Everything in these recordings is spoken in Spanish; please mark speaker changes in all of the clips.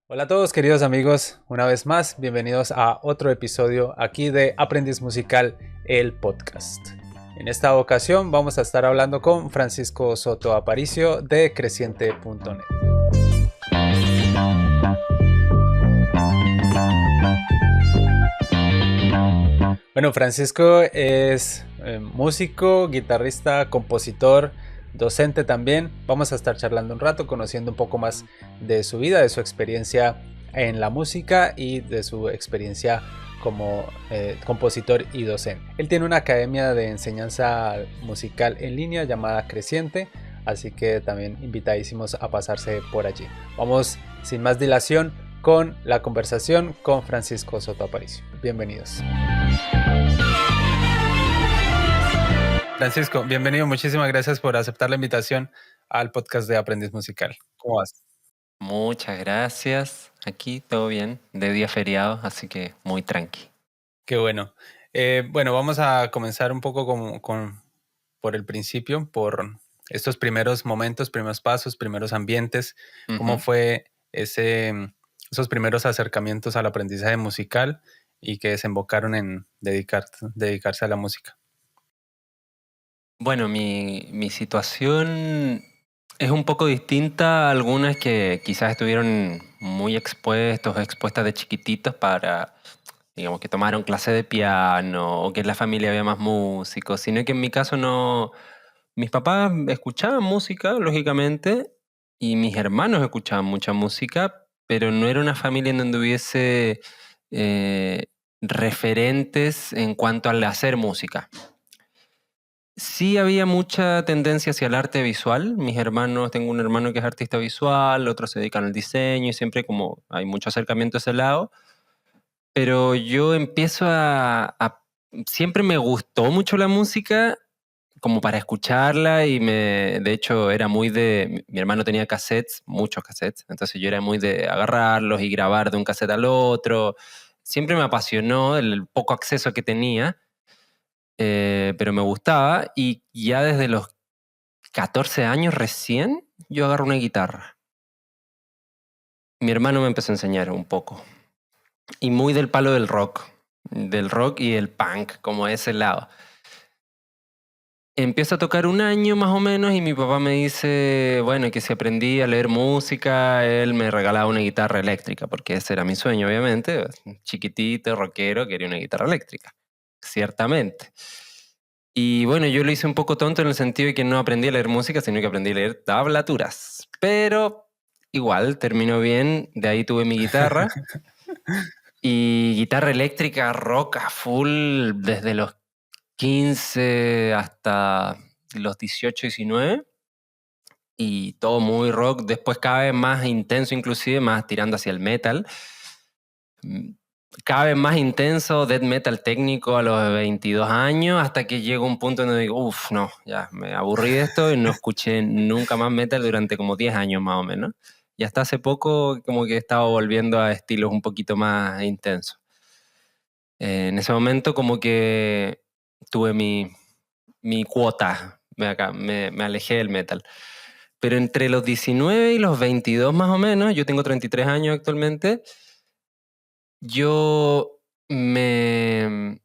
Speaker 1: Hola a todos queridos amigos, una vez más, bienvenidos a otro episodio aquí de Aprendiz Musical, el podcast. En esta ocasión vamos a estar hablando con Francisco Soto Aparicio de Creciente.net. Bueno, Francisco es músico, guitarrista, compositor, docente también. Vamos a estar charlando un rato, conociendo un poco más de su vida, de su experiencia en la música y de su experiencia como compositor y docente. Él tiene una academia de enseñanza musical en línea llamada Creciente, así que también invitadísimos a pasarse por allí. Vamos sin más dilación con la conversación con Francisco Soto Aparicio. Bienvenidos. Francisco, bienvenido. Muchísimas gracias por aceptar la invitación al podcast de Aprendiz Musical. ¿Cómo vas?
Speaker 2: Muchas gracias. Aquí todo bien, de día feriado, así que muy tranqui.
Speaker 1: Qué bueno. Bueno, vamos a comenzar un poco por el principio, por estos primeros momentos, primeros pasos, primeros ambientes. ¿Cómo
Speaker 2: Ujú.
Speaker 1: fue esos primeros acercamientos al aprendizaje musical y que desembocaron en dedicarse a la música?
Speaker 2: Bueno, mi situación es un poco distinta a algunas que quizás estuvieron muy expuestas de chiquititos para, digamos, que tomaron clase de piano o que en la familia había más músicos, sino que en mi caso no. Mis papás escuchaban música, lógicamente, y mis hermanos escuchaban mucha música, pero no era una familia en donde hubiese eh, referentes en cuanto al hacer música. Sí había mucha tendencia hacia el arte visual. Mis hermanos, tengo un hermano que es artista visual, otros se dedican al diseño y siempre como hay mucho acercamiento a ese lado. Pero yo empiezo siempre me gustó mucho la música como para escucharla y de hecho era muy mi hermano tenía cassettes, muchos cassettes, entonces yo era muy de agarrarlos y grabar de un cassette al otro. Siempre me apasionó el poco acceso que tenía, pero me gustaba y ya desde los 14 años recién yo agarro una guitarra. Mi hermano me empezó a enseñar un poco y muy del palo del rock y el punk, como ese lado. Empiezo a tocar un año más o menos y mi papá me dice, bueno, que si aprendí a leer música, él me regalaba una guitarra eléctrica, porque ese era mi sueño, obviamente. Chiquitito, rockero, quería una guitarra eléctrica, ciertamente. Y bueno, yo lo hice un poco tonto en el sentido de que no aprendí a leer música, sino que aprendí a leer tablaturas. Pero igual, terminó bien, de ahí tuve mi guitarra. Y guitarra eléctrica, rock a full, desde los 15 hasta los 18, 19 y todo muy rock, después cada vez más intenso inclusive, más tirando hacia el metal. Mm, Cada vez más intenso, death metal técnico a los 22 años, hasta que llega un punto en donde digo, uff, no, ya me aburrí de esto y no escuché nunca más metal durante como 10 años más o menos. Y hasta hace poco como que he estado volviendo a estilos un poquito más intensos. En ese momento como que tuve mi cuota, me alejé del metal. Pero entre los 19 y los 22 más o menos, yo tengo 33 años actualmente, yo de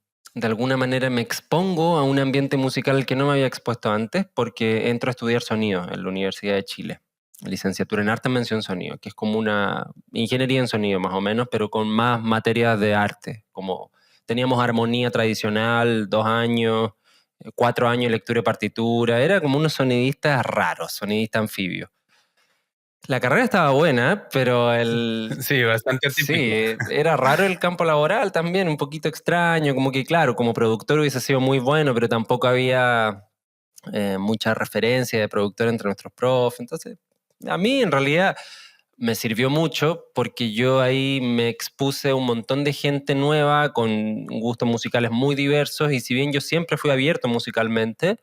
Speaker 2: alguna manera me expongo a un ambiente musical al que no me había expuesto antes porque entro a estudiar sonido en la Universidad de Chile. Licenciatura en Arte, Mención Sonido, que es como una ingeniería en sonido más o menos, pero con más materias de arte, como teníamos armonía tradicional, 2 años, 4 años lectura y partitura, era como unos sonidistas raros, sonidistas anfibios. La carrera estaba buena, pero
Speaker 1: Sí, bastante atípico.
Speaker 2: sí, era raro el campo laboral también, un poquito extraño, como que claro, como productor hubiese sido muy bueno, pero tampoco había mucha referencia de productor entre nuestros profes. Entonces, a mí en realidad me sirvió mucho porque yo ahí me expuse a un montón de gente nueva con gustos musicales muy diversos y si bien yo siempre fui abierto musicalmente,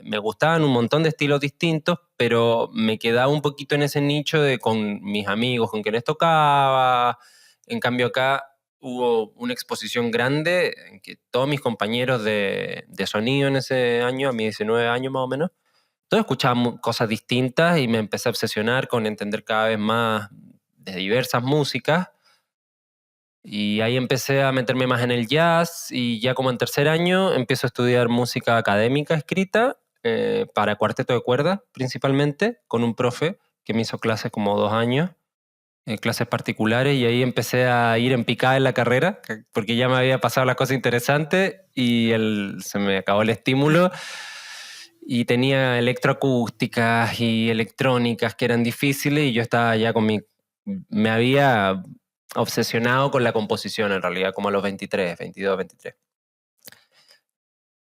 Speaker 2: me gustaban un montón de estilos distintos, pero me quedaba un poquito en ese nicho de con mis amigos con quienes tocaba. En cambio acá hubo una exposición grande en que todos mis compañeros de sonido en ese año, a mis 19 años más o menos, todos escuchaban cosas distintas y me empecé a obsesionar con entender cada vez más de diversas músicas. Y ahí empecé a meterme más en el jazz y ya como en tercer año empiezo a estudiar música académica escrita para cuarteto de cuerdas principalmente, con un profe que me hizo clases como 2 años, clases particulares, y ahí empecé a ir en picada en la carrera, porque ya me había pasado las cosas interesantes y se me acabó el estímulo. Y tenía electroacústicas y electrónicas que eran difíciles y yo estaba ya me había obsesionado con la composición en realidad, como a los 23, 22, 23.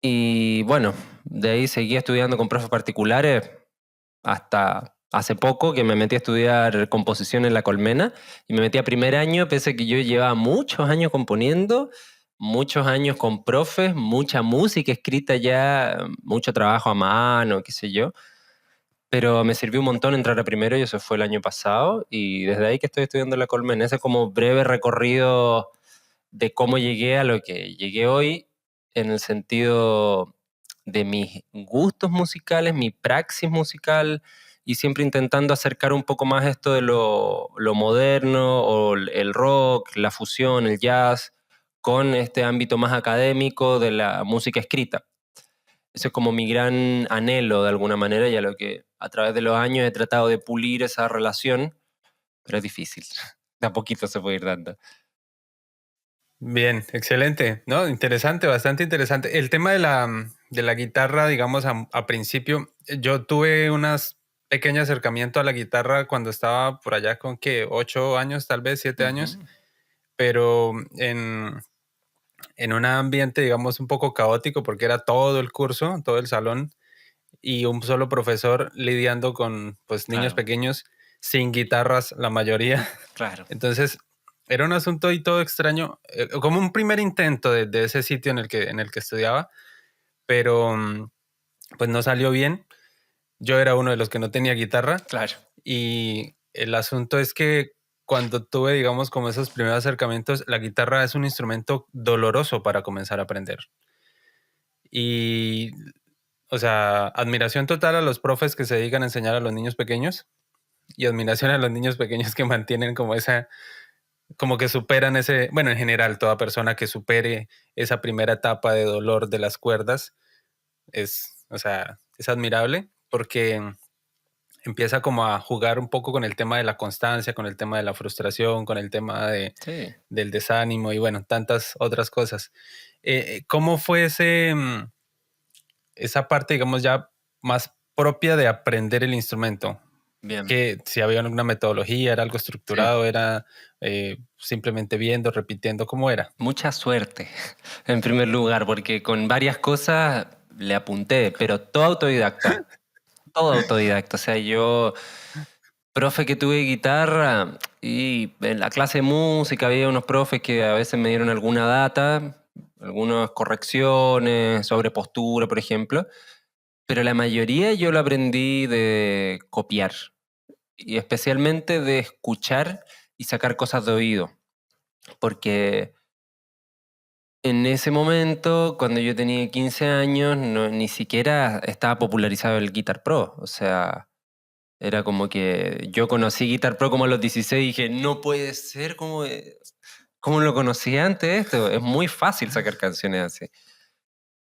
Speaker 2: Y bueno, de ahí seguí estudiando con profes particulares hasta hace poco que me metí a estudiar composición en La Colmena y me metí a primer año, pese a que yo llevaba muchos años componiendo, muchos años con profes, mucha música escrita ya, mucho trabajo a mano, qué sé yo. Pero me sirvió un montón entrar a primero y eso fue el año pasado y desde ahí que estoy estudiando La Colmena. Ese es como breve recorrido de cómo llegué a lo que llegué hoy en el sentido de mis gustos musicales, mi praxis musical y siempre intentando acercar un poco más esto de lo moderno o el rock, la fusión, el jazz, con este ámbito más académico de la música escrita. Eso es como mi gran anhelo de alguna manera y a lo que a través de los años he tratado de pulir esa relación, pero es difícil. De a poquito se puede ir dando.
Speaker 1: Bien, excelente, ¿no? Interesante, bastante interesante. El tema de la guitarra, digamos, a principio, yo tuve unas pequeño acercamiento a la guitarra cuando estaba por allá con que 8 años, tal vez 7 años, pero en un ambiente, digamos, un poco caótico porque era todo el curso, todo el salón y un solo profesor lidiando con, pues, niños
Speaker 2: Claro,
Speaker 1: pequeños sin guitarras, la mayoría.
Speaker 2: claro.
Speaker 1: Entonces, era un asunto y todo extraño, como un primer intento de ese sitio en el que estudiaba, pero pues no salió bien. Yo era uno de los que no tenía guitarra
Speaker 2: Claro.
Speaker 1: y el asunto es que cuando tuve, digamos, como esos primeros acercamientos, la guitarra es un instrumento doloroso para comenzar a aprender. Y, o sea, admiración total a los profes que se dedican a enseñar a los niños pequeños y admiración a los niños pequeños que mantienen como esa, como que superan ese, bueno, en general, toda persona que supere esa primera etapa de dolor de las cuerdas es, o sea, es admirable porque empieza como a jugar un poco con el tema de la constancia, con el tema de la frustración, con el tema
Speaker 2: Sí.
Speaker 1: del desánimo y bueno, tantas otras cosas. ¿Cómo fue esa parte, digamos, ya más propia de aprender el instrumento?
Speaker 2: Bien.
Speaker 1: Que si había alguna metodología, era algo
Speaker 2: Sí.
Speaker 1: estructurado, era simplemente viendo, repitiendo, ¿cómo era?
Speaker 2: Mucha suerte, en primer lugar, porque con varias cosas le apunté, pero todo autodidacta. Todo autodidacta. O sea, yo, profe que tuve guitarra y en la clase de música había unos profes que a veces me dieron alguna data, algunas correcciones sobre postura, por ejemplo, pero la mayoría yo lo aprendí de copiar y especialmente de escuchar y sacar cosas de oído, porque en ese momento, cuando yo tenía 15 años, ni siquiera estaba popularizado el Guitar Pro. O sea, era como que yo conocí Guitar Pro como a los 16 y dije, no puede ser como lo conocí antes esto. Es muy fácil sacar canciones así.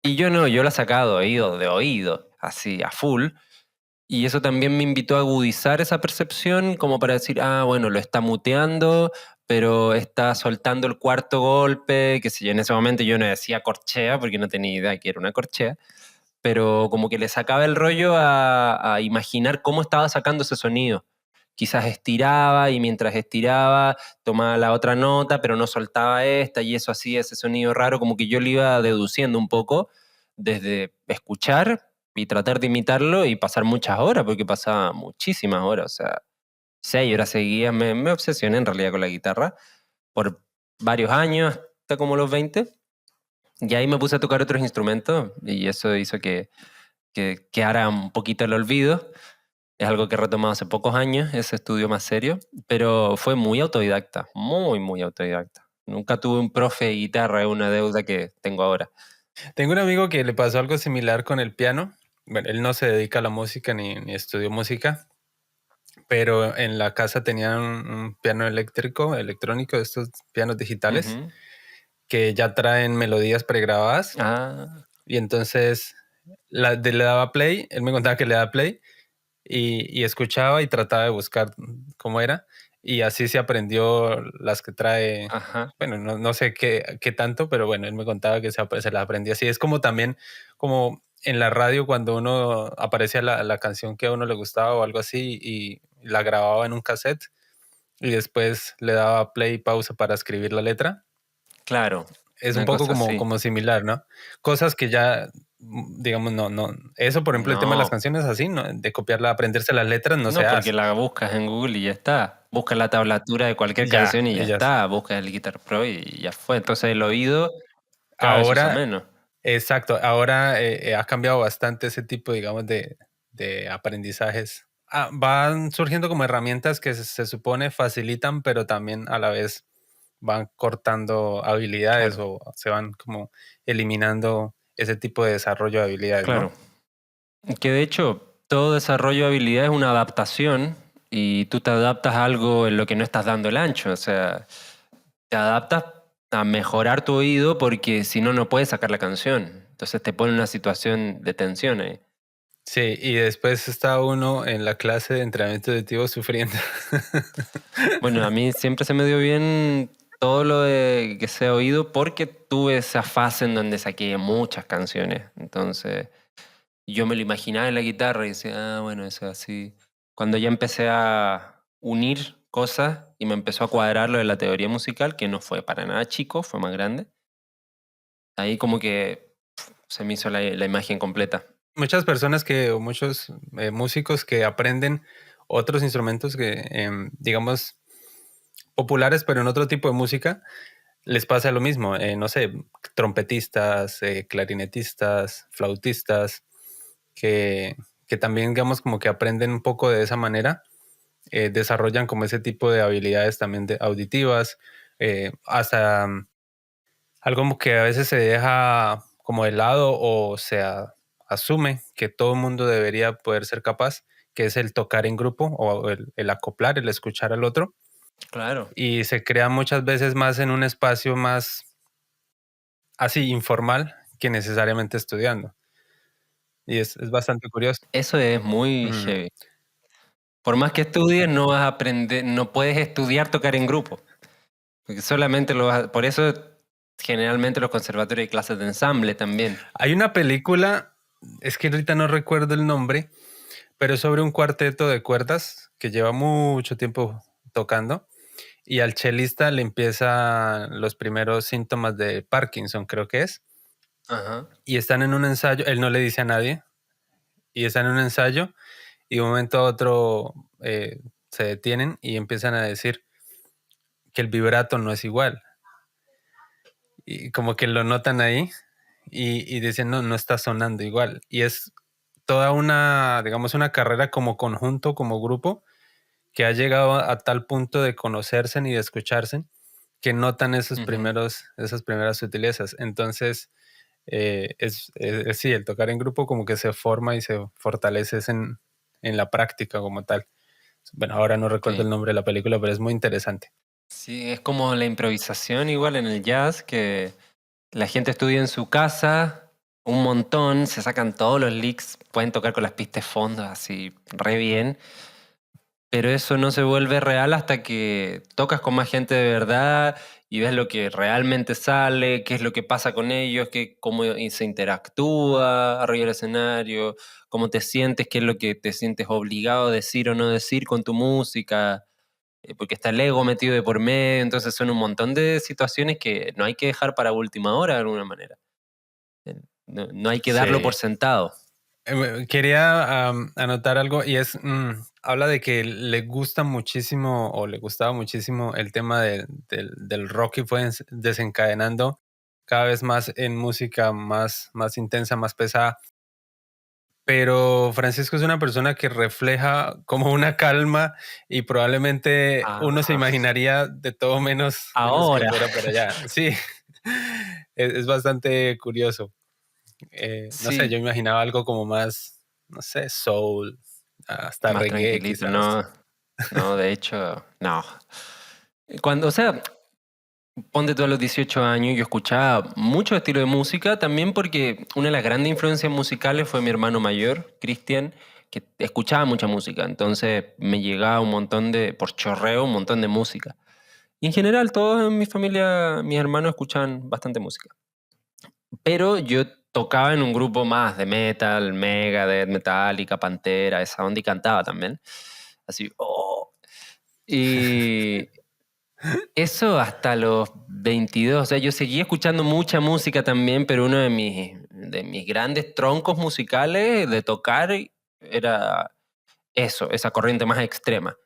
Speaker 2: Y yo no, yo la sacaba de oído, así, a full. Y eso también me invitó a agudizar esa percepción como para decir, ah, bueno, lo está muteando, pero está soltando el cuarto golpe, que si yo en ese momento yo no decía corchea porque no tenía idea que era una corchea, pero como que le sacaba el rollo a imaginar cómo estaba sacando ese sonido. Quizás estiraba y mientras estiraba tomaba la otra nota, pero no soltaba esta y eso hacía ese sonido raro, como que yo le iba deduciendo un poco desde escuchar y tratar de imitarlo y pasar muchas horas, porque pasaba muchísimas horas, o sea, 6 horas seguidas. Me obsesioné en realidad con la guitarra por varios años, hasta como los 20. Y ahí me puse a tocar otros instrumentos y eso hizo que quedara un poquito el olvido. Es algo que he retomado hace pocos años, ese estudio más serio, pero fue muy autodidacta, muy, muy autodidacta. Nunca tuve un profe de guitarra, es una deuda que tengo ahora.
Speaker 1: Tengo un amigo que le pasó algo similar con el piano. Bueno, él no se dedica a la música ni estudió música, pero en la casa tenían un piano electrónico, de estos pianos digitales,
Speaker 2: Ujú.
Speaker 1: que ya traen melodías pregrabadas.
Speaker 2: Ah,
Speaker 1: Y entonces le daba play, él me contaba que le daba play y escuchaba y trataba de buscar cómo era. Y así se aprendió las que trae.
Speaker 2: ajá,
Speaker 1: Bueno, no sé qué tanto, pero bueno, él me contaba que se las aprendía así. Es como también, como en la radio, cuando uno aparecía la canción que a uno le gustaba o algo así y la grababa en un cassette y después le daba play y pausa para escribir la letra.
Speaker 2: claro,
Speaker 1: Es un
Speaker 2: una
Speaker 1: poco
Speaker 2: cosa
Speaker 1: como,
Speaker 2: así.
Speaker 1: como similar, ¿no? Cosas que ya, digamos, no. Eso, por ejemplo, el tema de las
Speaker 2: No,
Speaker 1: canciones así, ¿no? De copiarla, aprenderse las letras, no se
Speaker 2: no, porque
Speaker 1: hace.
Speaker 2: la buscas en Google y ya está. Buscas la tablatura de cualquier
Speaker 1: Ya,
Speaker 2: canción y ya
Speaker 1: y ya está.
Speaker 2: está. Buscas el Guitar Pro y ya fue. Entonces el oído cada vez se usa
Speaker 1: Ahora,
Speaker 2: menos.
Speaker 1: exacto, ahora ha cambiado bastante ese tipo, digamos, de aprendizajes. Van surgiendo como herramientas que se supone facilitan, pero también a la vez van cortando habilidades
Speaker 2: Claro,
Speaker 1: o se van como eliminando ese tipo de desarrollo de habilidades,
Speaker 2: claro.
Speaker 1: ¿no?
Speaker 2: Que de hecho, todo desarrollo de habilidad es una adaptación y tú te adaptas a algo en lo que no estás dando el ancho. O sea, te adaptas a mejorar tu oído porque si no, no puedes sacar la canción. Entonces te pone en una situación de tensión ahí.
Speaker 1: Sí, y después está uno en la clase de entrenamiento auditivo sufriendo.
Speaker 2: Bueno, a mí siempre se me dio bien todo lo de que sea oído porque tuve esa fase en donde saqué muchas canciones. Entonces, yo me lo imaginaba en la guitarra y decía, ah, bueno, eso es así. Cuando ya empecé a unir cosas y me empezó a cuadrar lo de la teoría musical, que no fue para nada chico, fue más grande, ahí como que se me hizo la imagen completa.
Speaker 1: Muchas personas o muchos músicos que aprenden otros instrumentos que, digamos, populares, pero en otro tipo de música, les pasa lo mismo. No sé, trompetistas, clarinetistas, flautistas, que, que también, digamos, como que aprenden un poco de esa manera, desarrollan como ese tipo de habilidades también auditivas, hasta algo como que a veces se deja como de lado o asume que todo el mundo debería poder ser capaz, que es el tocar en grupo o el acoplar, el escuchar al otro.
Speaker 2: Claro.
Speaker 1: Y se crea muchas veces más en un espacio más así informal que necesariamente estudiando. Y es bastante curioso.
Speaker 2: Eso es muy
Speaker 1: Mm.
Speaker 2: heavy. Por más que estudies, no vas a aprender, no puedes estudiar tocar en grupo. Porque solamente por eso generalmente los conservatorios hay clases de ensamble también.
Speaker 1: Hay una película, es que ahorita no recuerdo el nombre, pero es sobre un cuarteto de cuerdas que lleva mucho tiempo tocando y al chelista le empiezan los primeros síntomas de Parkinson, creo que es,
Speaker 2: Ajá.
Speaker 1: y están en un ensayo, él no le dice a nadie, y están en un ensayo y de un momento a otro se detienen y empiezan a decir que el vibrato no es igual, y como que lo notan ahí y dicen, no está sonando igual, y es toda una, digamos, una carrera como conjunto, como grupo, que ha llegado a tal punto de conocerse y de escucharse que notan
Speaker 2: Ujú.
Speaker 1: esas primeras sutilezas. Entonces, sí, el tocar en grupo como que se forma y se fortalece en la práctica como tal. Bueno, ahora no recuerdo
Speaker 2: Sí.
Speaker 1: el nombre de la película, pero es muy interesante.
Speaker 2: Sí, es como la improvisación igual en el jazz, que la gente estudia en su casa un montón, se sacan todos los licks, pueden tocar con las pistas de fondo así re bien, pero eso no se vuelve real hasta que tocas con más gente de verdad y ves lo que realmente sale, qué es lo que pasa con ellos, cómo se interactúa arriba del escenario, cómo te sientes, qué es lo que te sientes obligado a decir o no decir con tu música, porque está el ego metido de por medio, entonces son un montón de situaciones que no hay que dejar para última hora de alguna manera. No hay que darlo por
Speaker 1: Sí.
Speaker 2: sentado.
Speaker 1: Quería anotar algo y habla de que le gusta muchísimo o le gustaba muchísimo el tema del rock y fue desencadenando cada vez más en música más intensa, más pesada. Pero Francisco es una persona que refleja como una calma y probablemente uno se
Speaker 2: Ah,
Speaker 1: imaginaría de todo menos que
Speaker 2: ahora.
Speaker 1: fuera por allá. Sí, es bastante curioso. No sé, yo
Speaker 2: Sí,
Speaker 1: imaginaba algo como más, no sé, soul, hasta
Speaker 2: más
Speaker 1: reggae
Speaker 2: tranquilito,
Speaker 1: quizás.
Speaker 2: ¿no? No, de hecho, no. O sea, ponte tú a los 18 años, yo escuchaba mucho estilo de música, también porque una de las grandes influencias musicales fue mi hermano mayor, Cristian, que escuchaba mucha música. Entonces me llegaba un montón por chorreo, un montón de música. Y en general, todos en mi familia, mis hermanos escuchaban bastante música. Pero yo tocaba en un grupo más de metal, Megadeth, Metallica, Pantera, esa onda y cantaba también. Así, oh. Y eso hasta los 22. O sea, yo seguía escuchando mucha música también, pero uno de mis grandes troncos musicales de tocar era eso, esa corriente más extrema.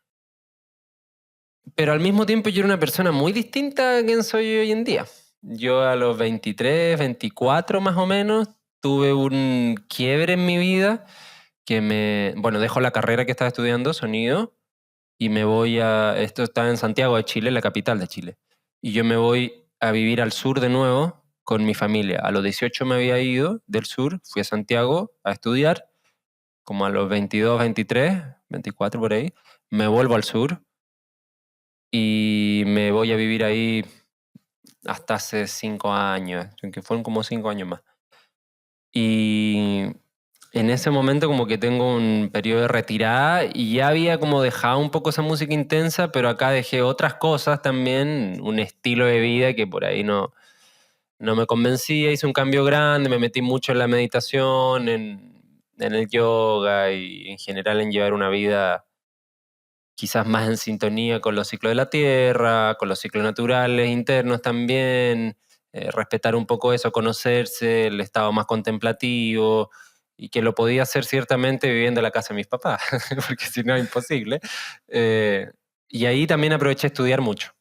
Speaker 2: Pero al mismo tiempo yo era una persona muy distinta a quien soy hoy en día. Yo a los 23, 24 más o menos, tuve un quiebre en mi vida bueno, dejo la carrera que estaba estudiando, sonido, y me voy esto está en Santiago de Chile, la capital de Chile. Y yo me voy a vivir al sur de nuevo con mi familia. A los 18 me había ido del sur, fui a Santiago a estudiar, como a los 22, 23, 24 por ahí, me vuelvo al sur y me voy a vivir ahí hasta hace 5 años, que fueron como 5 años más. Y en ese momento como que tengo un periodo de retirada y ya había como dejado un poco esa música intensa, pero acá dejé otras cosas también, un estilo de vida que por ahí no me convencía, hice un cambio grande, me metí mucho en la meditación, en el yoga y en general en llevar una vida quizás más en sintonía con los ciclos de la Tierra, con los ciclos naturales internos también, respetar un poco eso, conocerse, el estado más contemplativo, y que lo podía hacer ciertamente viviendo en la casa de mis papás, porque si no es imposible. Eh, y ahí también aproveché a estudiar mucho.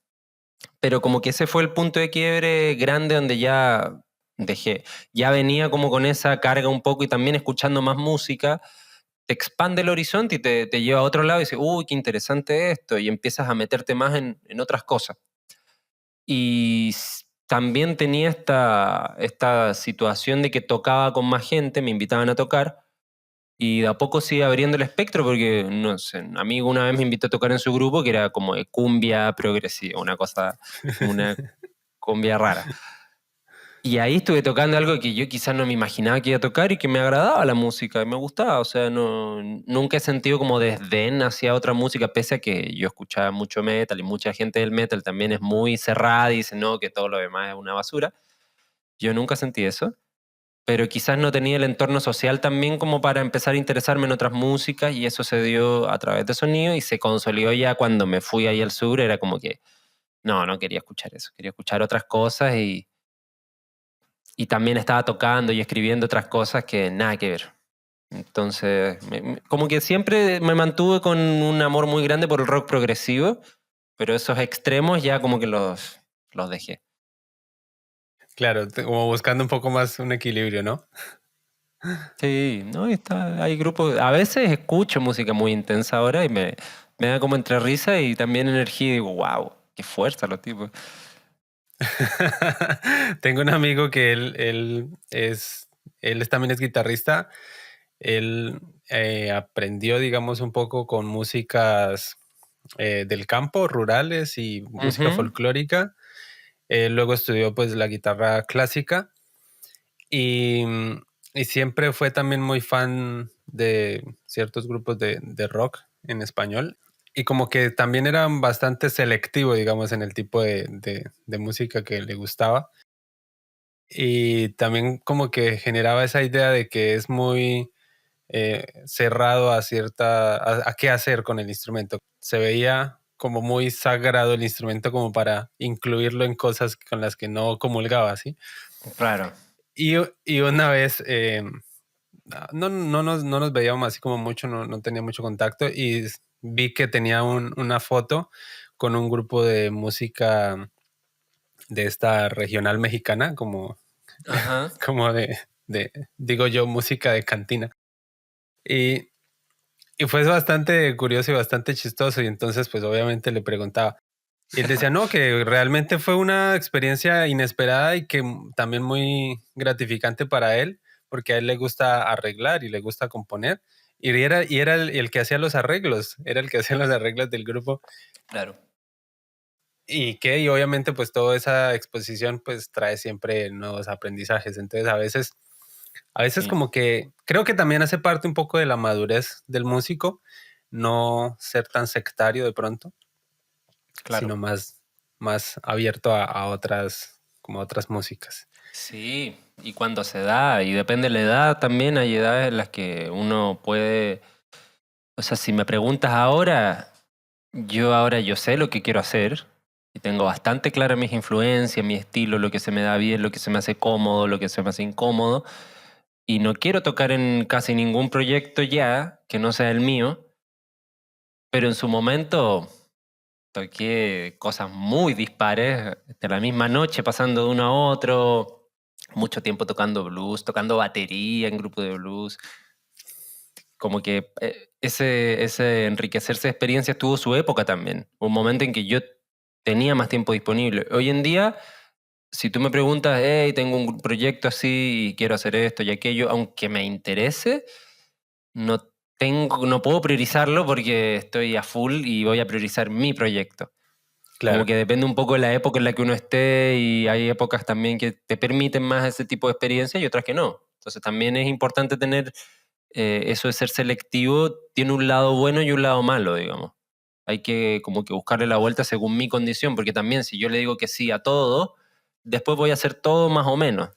Speaker 2: Pero como que ese fue el punto de quiebre grande donde ya dejé, ya venía como con esa carga un poco y también escuchando más música te expande el horizonte y te lleva a otro lado y dices, uy, qué interesante esto, y empiezas a meterte más en otras cosas. Y también tenía esta situación de que tocaba con más gente, me invitaban a tocar, y de a poco sigue abriendo el espectro porque, no sé, un amigo una vez me invitó a tocar en su grupo que era como de cumbia progresiva, una cumbia rara. Y ahí estuve tocando algo que yo quizás no me imaginaba que iba a tocar y que me agradaba la música, y me gustaba. O sea, nunca he sentido como desdén hacia otra música, pese a que yo escuchaba mucho metal y mucha gente del metal también es muy cerrada y dice, no, que todo lo demás es una basura. Yo nunca sentí eso, pero quizás no tenía el entorno social también como para empezar a interesarme en otras músicas, y eso se dio a través de sonido y se consolidó ya cuando me fui ahí al sur. Era como que no quería escuchar eso, quería escuchar otras cosas, y también estaba tocando y escribiendo otras cosas que nada que ver. Entonces, como que siempre me mantuve con un amor muy grande por el rock progresivo, pero esos extremos ya como que los dejé.
Speaker 1: Claro, como buscando un poco más un equilibrio, ¿no?
Speaker 2: Sí, ¿no? Hay grupos, a veces escucho música muy intensa ahora y me da como entre risa y también energía y digo, wow, qué fuerza los tipos.
Speaker 1: Tengo un amigo que él también es guitarrista. Él aprendió, digamos, un poco con músicas del campo, rurales y música
Speaker 2: Ujú.
Speaker 1: folclórica. Luego estudió pues la guitarra clásica y, y siempre fue también muy fan de ciertos grupos de rock en español. Y como que también era bastante selectivo, digamos, en el tipo de música que le gustaba. Y también como que generaba esa idea de que es muy cerrado a qué hacer con el instrumento. Se veía como muy sagrado el instrumento como para incluirlo en cosas con las que no comulgaba, ¿sí?
Speaker 2: Claro.
Speaker 1: Y una vez, no nos veíamos así como mucho, no tenía mucho contacto, y vi que tenía una foto con un grupo de música de esta regional mexicana, como,
Speaker 2: Ajá.
Speaker 1: como digo yo, música de cantina. Y, y fue bastante curioso y bastante chistoso, y entonces pues obviamente le preguntaba. Y él decía, no, que realmente fue una experiencia inesperada y que también muy gratificante para él, porque a él le gusta arreglar y le gusta componer. Y era el que hacía los arreglos, era el que hacía los arreglos del grupo.
Speaker 2: Claro.
Speaker 1: Y obviamente pues toda esa exposición pues trae siempre nuevos aprendizajes. Entonces a veces
Speaker 2: Sí,
Speaker 1: como que creo que también hace parte un poco de la madurez del músico, no ser tan sectario de pronto,
Speaker 2: claro.
Speaker 1: sino más abierto a otras, como a otras músicas.
Speaker 2: Sí, y cuando se da, y depende de la edad también, hay edades en las que uno puede, o sea, si me preguntas ahora yo sé lo que quiero hacer y tengo bastante claras mis influencias, mi estilo, lo que se me da bien, lo que se me hace cómodo, lo que se me hace incómodo, y no quiero tocar en casi ningún proyecto ya que no sea el mío, pero en su momento toqué cosas muy dispares, de la misma noche pasando de uno a otro, mucho tiempo tocando blues, tocando batería en grupo de blues. Como que ese enriquecerse de experiencias tuvo su época también. Un momento en que yo tenía más tiempo disponible. Hoy en día, si tú me preguntas, hey, tengo un proyecto así y quiero hacer esto y aquello, aunque me interese, no no puedo priorizarlo porque estoy a full y voy a priorizar mi proyecto. Como
Speaker 1: Claro.
Speaker 2: que depende un poco de la época en la que uno esté y hay épocas también que te permiten más ese tipo de experiencia y otras que no. Entonces también es importante tener eso de ser selectivo, tiene un lado bueno y un lado malo, digamos. Hay que como que buscarle la vuelta según mi condición, porque también si yo le digo que sí a todo, después voy a hacer todo más o menos.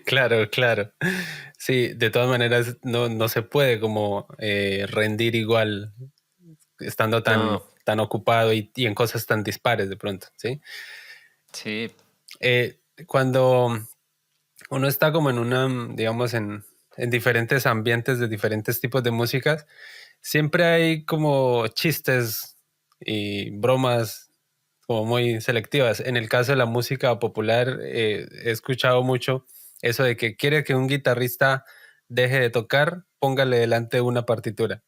Speaker 1: Claro, claro. Sí, de todas maneras no se puede como rendir igual estando tan,
Speaker 2: No,
Speaker 1: tan ocupado y en cosas tan dispares de pronto, ¿sí?
Speaker 2: sí,
Speaker 1: Cuando uno está como en una, digamos, en diferentes ambientes de diferentes tipos de músicas, siempre hay como chistes y bromas como muy selectivas. En el caso de la música popular, he escuchado mucho eso de que quiere que un guitarrista deje de tocar, póngale delante una partitura.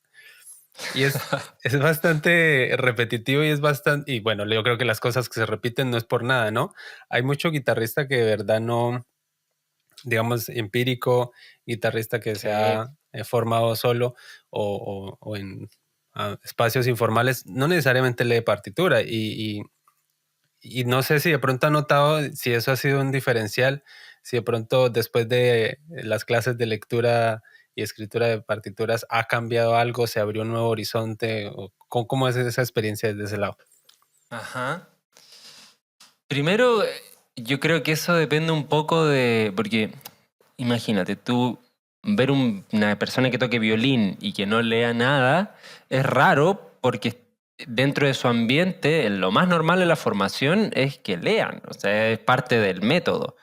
Speaker 1: Y es bastante repetitivo y es bastante, y bueno, yo creo que las cosas que se repiten no es por nada, ¿no? Hay mucho guitarrista que de verdad no, digamos, empírico, guitarrista que se
Speaker 2: sí.
Speaker 1: ha formado solo o en espacios informales, no necesariamente lee partitura y no sé si de pronto ha notado si eso ha sido un diferencial, si de pronto después de las clases de lectura y escritura de partituras ha cambiado algo, se abrió un nuevo horizonte, o cómo es esa experiencia desde ese lado.
Speaker 2: Ajá. Primero, yo creo que eso depende un poco de, porque imagínate, tú ver una persona que toque violín y que no lea nada es raro porque dentro de su ambiente lo más normal en la formación es que lean, o sea, es parte del método.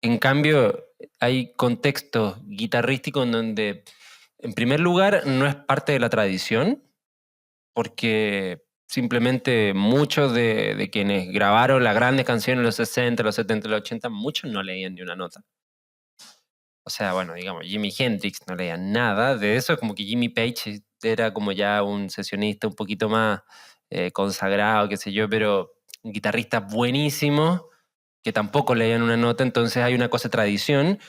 Speaker 2: En cambio, hay contextos guitarrísticos en donde, en primer lugar, no es parte de la tradición, porque simplemente muchos de quienes grabaron las grandes canciones en los 60, los 70, los 80, muchos no leían ni una nota. O sea, bueno, digamos, Jimi Hendrix no leía nada de eso, como que Jimmy Page era como ya un sesionista un poquito más consagrado, qué sé yo, pero un guitarrista buenísimo que tampoco leían una nota, entonces hay una cosa de tradición.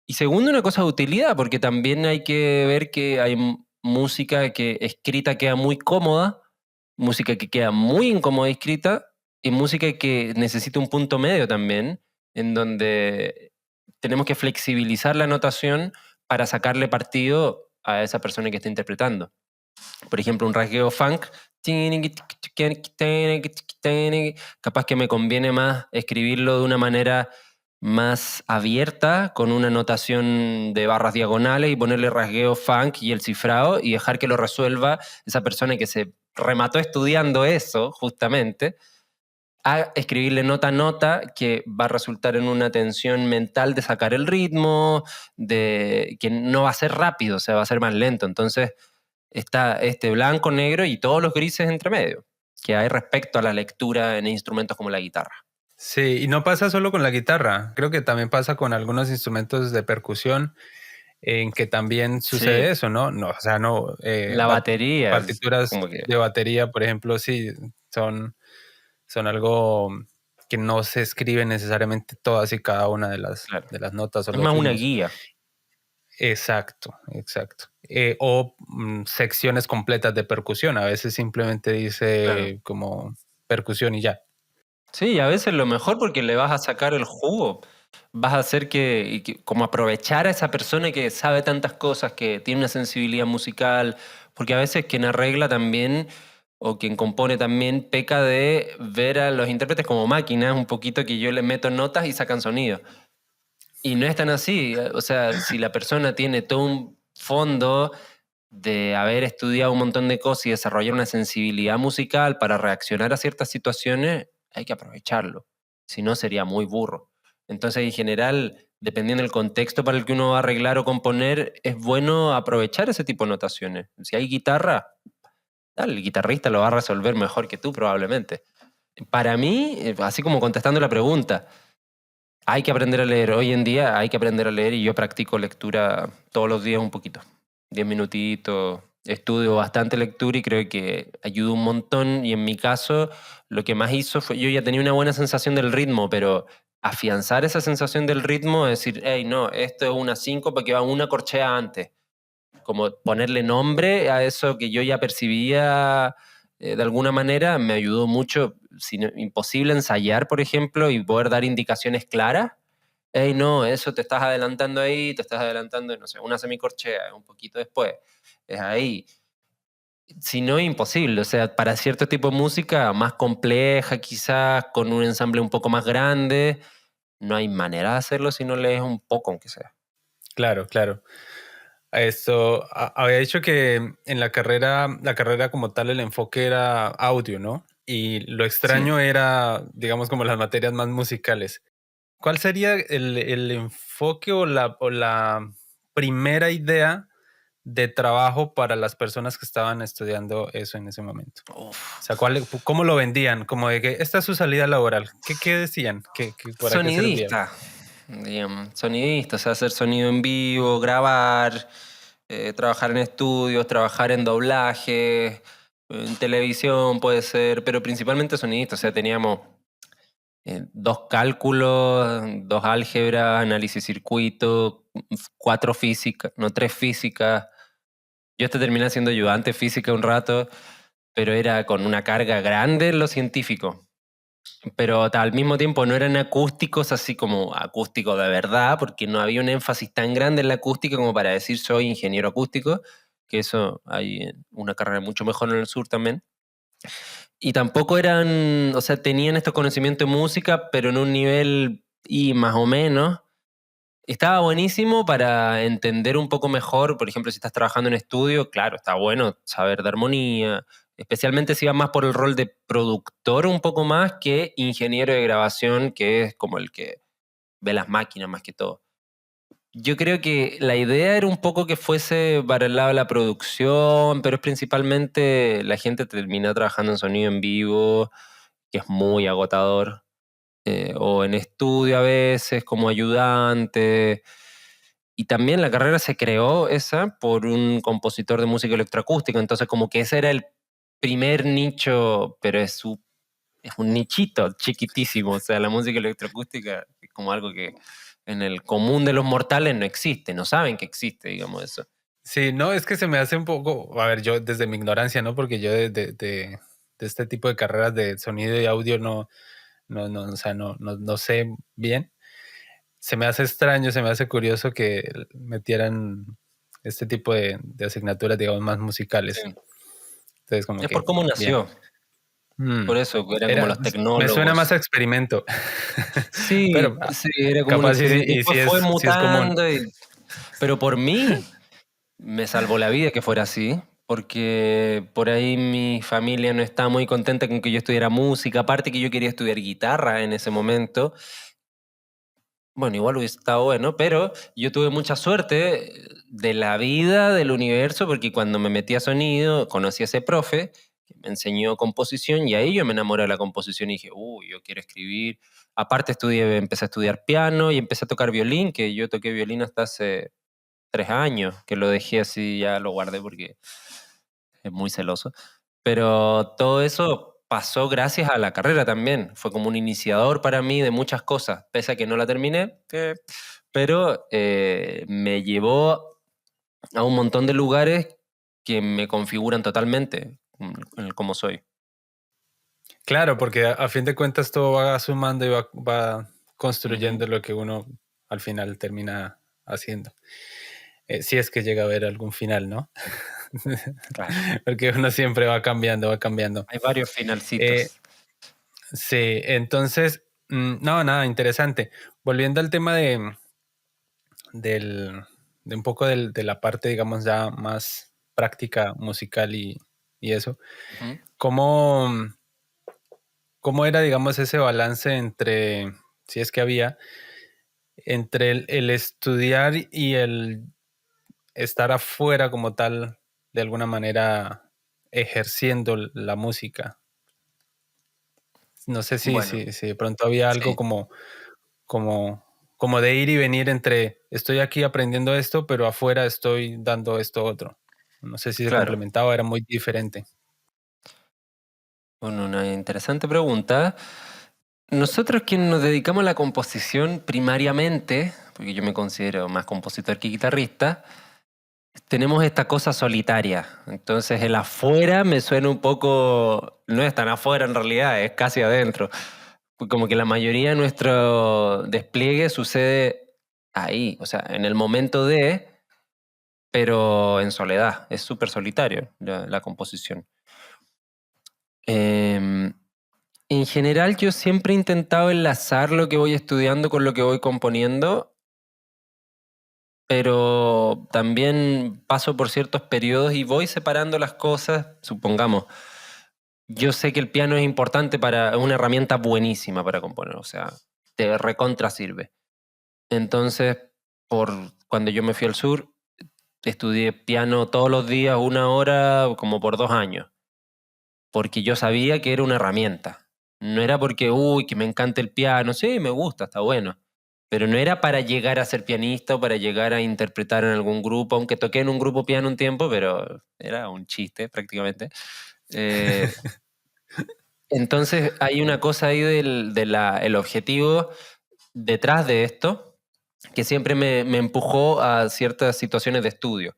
Speaker 2: Y segundo, una cosa de utilidad, porque también hay que ver que hay música que escrita queda muy cómoda, música que queda muy incómoda escrita, y música que necesita un punto medio también, en donde tenemos que flexibilizar la notación para sacarle partido a esa persona que está interpretando. Por ejemplo, un rasgueo funk, capaz que me conviene más escribirlo de una manera más abierta, con una notación de barras diagonales y ponerle rasgueo funk y el cifrado y dejar que lo resuelva esa persona que se remató estudiando eso, justamente, a escribirle nota a nota que va a resultar en una tensión mental de sacar el ritmo, de que no va a ser rápido, o sea, va a ser más lento. Entonces está este blanco, negro y todos los grises entre medio que hay respecto a la lectura en instrumentos como la guitarra.
Speaker 1: Sí, y no pasa solo con la guitarra, creo que también pasa con algunos instrumentos de percusión en que también
Speaker 2: Sí,
Speaker 1: sucede eso, ¿no? No, o sea, no,
Speaker 2: la batería es
Speaker 1: partituras
Speaker 2: como que,
Speaker 1: de batería, por ejemplo, sí, son algo que no se escribe necesariamente todas y cada una de las,
Speaker 2: claro,
Speaker 1: de las notas o
Speaker 2: es
Speaker 1: los
Speaker 2: más una
Speaker 1: ritmos.
Speaker 2: guía.
Speaker 1: Exacto, exacto. O secciones completas de percusión. A veces simplemente
Speaker 2: Claro.
Speaker 1: dice como percusión y ya.
Speaker 2: Sí, a veces lo mejor porque le vas a sacar el jugo. Vas a hacer como aprovechar a esa persona que sabe tantas cosas, que tiene una sensibilidad musical, porque a veces quien arregla también o quien compone también peca de ver a los intérpretes como máquinas, un poquito que yo le meto notas y sacan sonido. Y no es tan así. O sea, si la persona tiene todo un fondo de haber estudiado un montón de cosas y desarrollar una sensibilidad musical para reaccionar a ciertas situaciones, hay que aprovecharlo. Si no, sería muy burro. Entonces, en general, dependiendo del contexto para el que uno va a arreglar o componer, es bueno aprovechar ese tipo de notaciones. Si hay guitarra, dale, el guitarrista lo va a resolver mejor que tú probablemente. Para mí, así como contestando la pregunta, hay que aprender a leer. Hoy en día hay que aprender a leer y yo practico lectura todos los días un poquito. 10 minutitos. Estudio bastante lectura y creo que ayuda un montón. Y en mi caso, lo que más hizo fue, yo ya tenía una buena sensación del ritmo, pero afianzar esa sensación del ritmo, es decir, hey, no, esto es una síncopa que va una corchea antes. Como ponerle nombre a eso que yo ya percibía de alguna manera, me ayudó mucho. Imposible ensayar, por ejemplo, y poder dar indicaciones claras. Hey, no, eso te estás adelantando ahí, te estás adelantando, no sé, una semicorchea, un poquito después. Es ahí. Si no, imposible. O sea, para cierto tipo de música más compleja, quizás, con un ensamble un poco más grande, no hay manera de hacerlo si no lees un poco, aunque sea.
Speaker 1: Claro, claro. Esto había dicho que en la carrera como tal, el enfoque era audio, ¿no? Y lo
Speaker 2: Sí.
Speaker 1: extraño era, digamos, como las materias más musicales. ¿Cuál sería el enfoque o la primera idea de trabajo para las personas que estaban estudiando eso en ese momento? O sea,
Speaker 2: Uf.
Speaker 1: ¿cómo lo vendían? Como de que esta es su salida laboral. ¿Qué decían? ¿Para qué servía?
Speaker 2: Sonidista, digamos, sonidista, o sea, hacer sonido en vivo, grabar, trabajar en estudios, trabajar en doblaje, en televisión puede ser, pero principalmente sonidista, o sea, teníamos 2 cálculos, 2 álgebras, análisis circuito, 4 físicas, no 3 físicas. Yo hasta terminé siendo ayudante física un rato, pero era con una carga grande en lo científico. Pero al mismo tiempo no eran acústicos así como acústicos de verdad, porque no había un énfasis tan grande en la acústica como para decir soy ingeniero acústico, que eso hay una carrera mucho mejor en el sur también. Y tampoco eran, o sea, tenían estos conocimientos de música, pero en un nivel y más o menos. Estaba buenísimo para entender un poco mejor, por ejemplo, si estás trabajando en estudio, claro, está bueno saber de armonía, especialmente si va más por el rol de productor un poco más que ingeniero de grabación, que es como el que ve las máquinas más que todo. Yo creo que la idea era un poco que fuese para el lado de la producción, pero es principalmente la gente termina trabajando en sonido en vivo, que es muy agotador, o en estudio a veces como ayudante. Y también la carrera se creó esa por un compositor de música electroacústica, entonces como que ese era el primer nicho, pero es un nichito chiquitísimo, o sea, la música electroacústica es como algo que en el común de los mortales no existe, no saben que existe, digamos eso.
Speaker 1: Sí, no, es que se me hace un poco, a ver, yo desde mi ignorancia, ¿no? Porque yo de este tipo de carreras de sonido y audio o sea, no sé bien. Se me hace extraño, se me hace curioso que metieran este tipo de asignaturas, digamos, más musicales.
Speaker 2: Sí.
Speaker 1: Entonces, como
Speaker 2: Es por
Speaker 1: que,
Speaker 2: cómo
Speaker 1: bien.
Speaker 2: nació,
Speaker 1: Mm,
Speaker 2: por eso eran como los
Speaker 1: Me suena más
Speaker 2: tecnólogos.
Speaker 1: a experimento,
Speaker 2: Sí,
Speaker 1: pero
Speaker 2: sí, era como un
Speaker 1: capaz
Speaker 2: experimento.
Speaker 1: y
Speaker 2: Después fue
Speaker 1: sí es común.
Speaker 2: mutando, pero por mí me salvó la vida que fuera así, porque por ahí mi familia no estaba muy contenta con que yo estudiara música, aparte que yo quería estudiar guitarra en ese momento. Bueno, igual hubiese estado bueno, pero yo tuve mucha suerte de la vida, del universo, porque cuando me metí a sonido, conocí a ese profe que me enseñó composición y ahí yo me enamoré de la composición y dije, uy, yo quiero escribir. Aparte empecé a estudiar piano y empecé a tocar violín, que yo toqué violín hasta hace 3 años, que lo dejé así, ya lo guardé porque es muy celoso. Pero todo eso pasó gracias a la carrera también. Fue como un iniciador para mí de muchas cosas, pese a que no la terminé, pero me llevó a un montón de lugares que me configuran totalmente en el cómo soy.
Speaker 1: Claro, porque a fin de cuentas todo va sumando y va construyendo lo que uno al final termina haciendo. Si es que llega a haber algún final, ¿no?
Speaker 2: Claro.
Speaker 1: Porque uno siempre va cambiando, va cambiando.
Speaker 2: Hay varios
Speaker 1: Eh,
Speaker 2: finalcitos.
Speaker 1: sí, entonces, no, nada, interesante. Volviendo al tema del, de un poco de la parte, digamos, ya más práctica musical y eso,
Speaker 2: Ujú.
Speaker 1: ¿cómo, cómo era, digamos, ese balance entre, si es que había, entre el estudiar y el estar afuera como tal, de alguna manera ejerciendo la música? No sé
Speaker 2: Bueno,
Speaker 1: si de pronto había algo
Speaker 2: sí,
Speaker 1: como, como de ir y venir entre estoy aquí aprendiendo esto, pero afuera estoy dando esto otro. No sé si se
Speaker 2: claro.
Speaker 1: complementaba, era muy diferente.
Speaker 2: Bueno, una interesante pregunta. Nosotros quienes nos dedicamos a la composición primariamente, porque yo me considero más compositor que guitarrista, tenemos esta cosa solitaria. Entonces el afuera me suena un poco, no es tan afuera en realidad, es casi adentro. Como que la mayoría de nuestro despliegue sucede ahí, o sea, en el momento de, pero en soledad. Es súper solitario la composición. Em, en general yo siempre he intentado enlazar lo que voy estudiando con lo que voy componiendo, pero también paso por ciertos periodos y voy separando las cosas. Supongamos, yo sé que el piano es importante es una herramienta buenísima para componer, o sea, te recontra sirve. Entonces, cuando yo me fui al sur, estudié piano todos los días, 1 hora, como por 2 años, porque yo sabía que era una herramienta. No era porque, uy, que me encanta el piano, sí, me gusta, está bueno, pero no era para llegar a ser pianista o para llegar a interpretar en algún grupo, aunque toqué en un grupo piano un tiempo, pero era un chiste prácticamente. Eh, entonces hay una cosa ahí el objetivo detrás de esto que siempre me empujó a ciertas situaciones de estudio.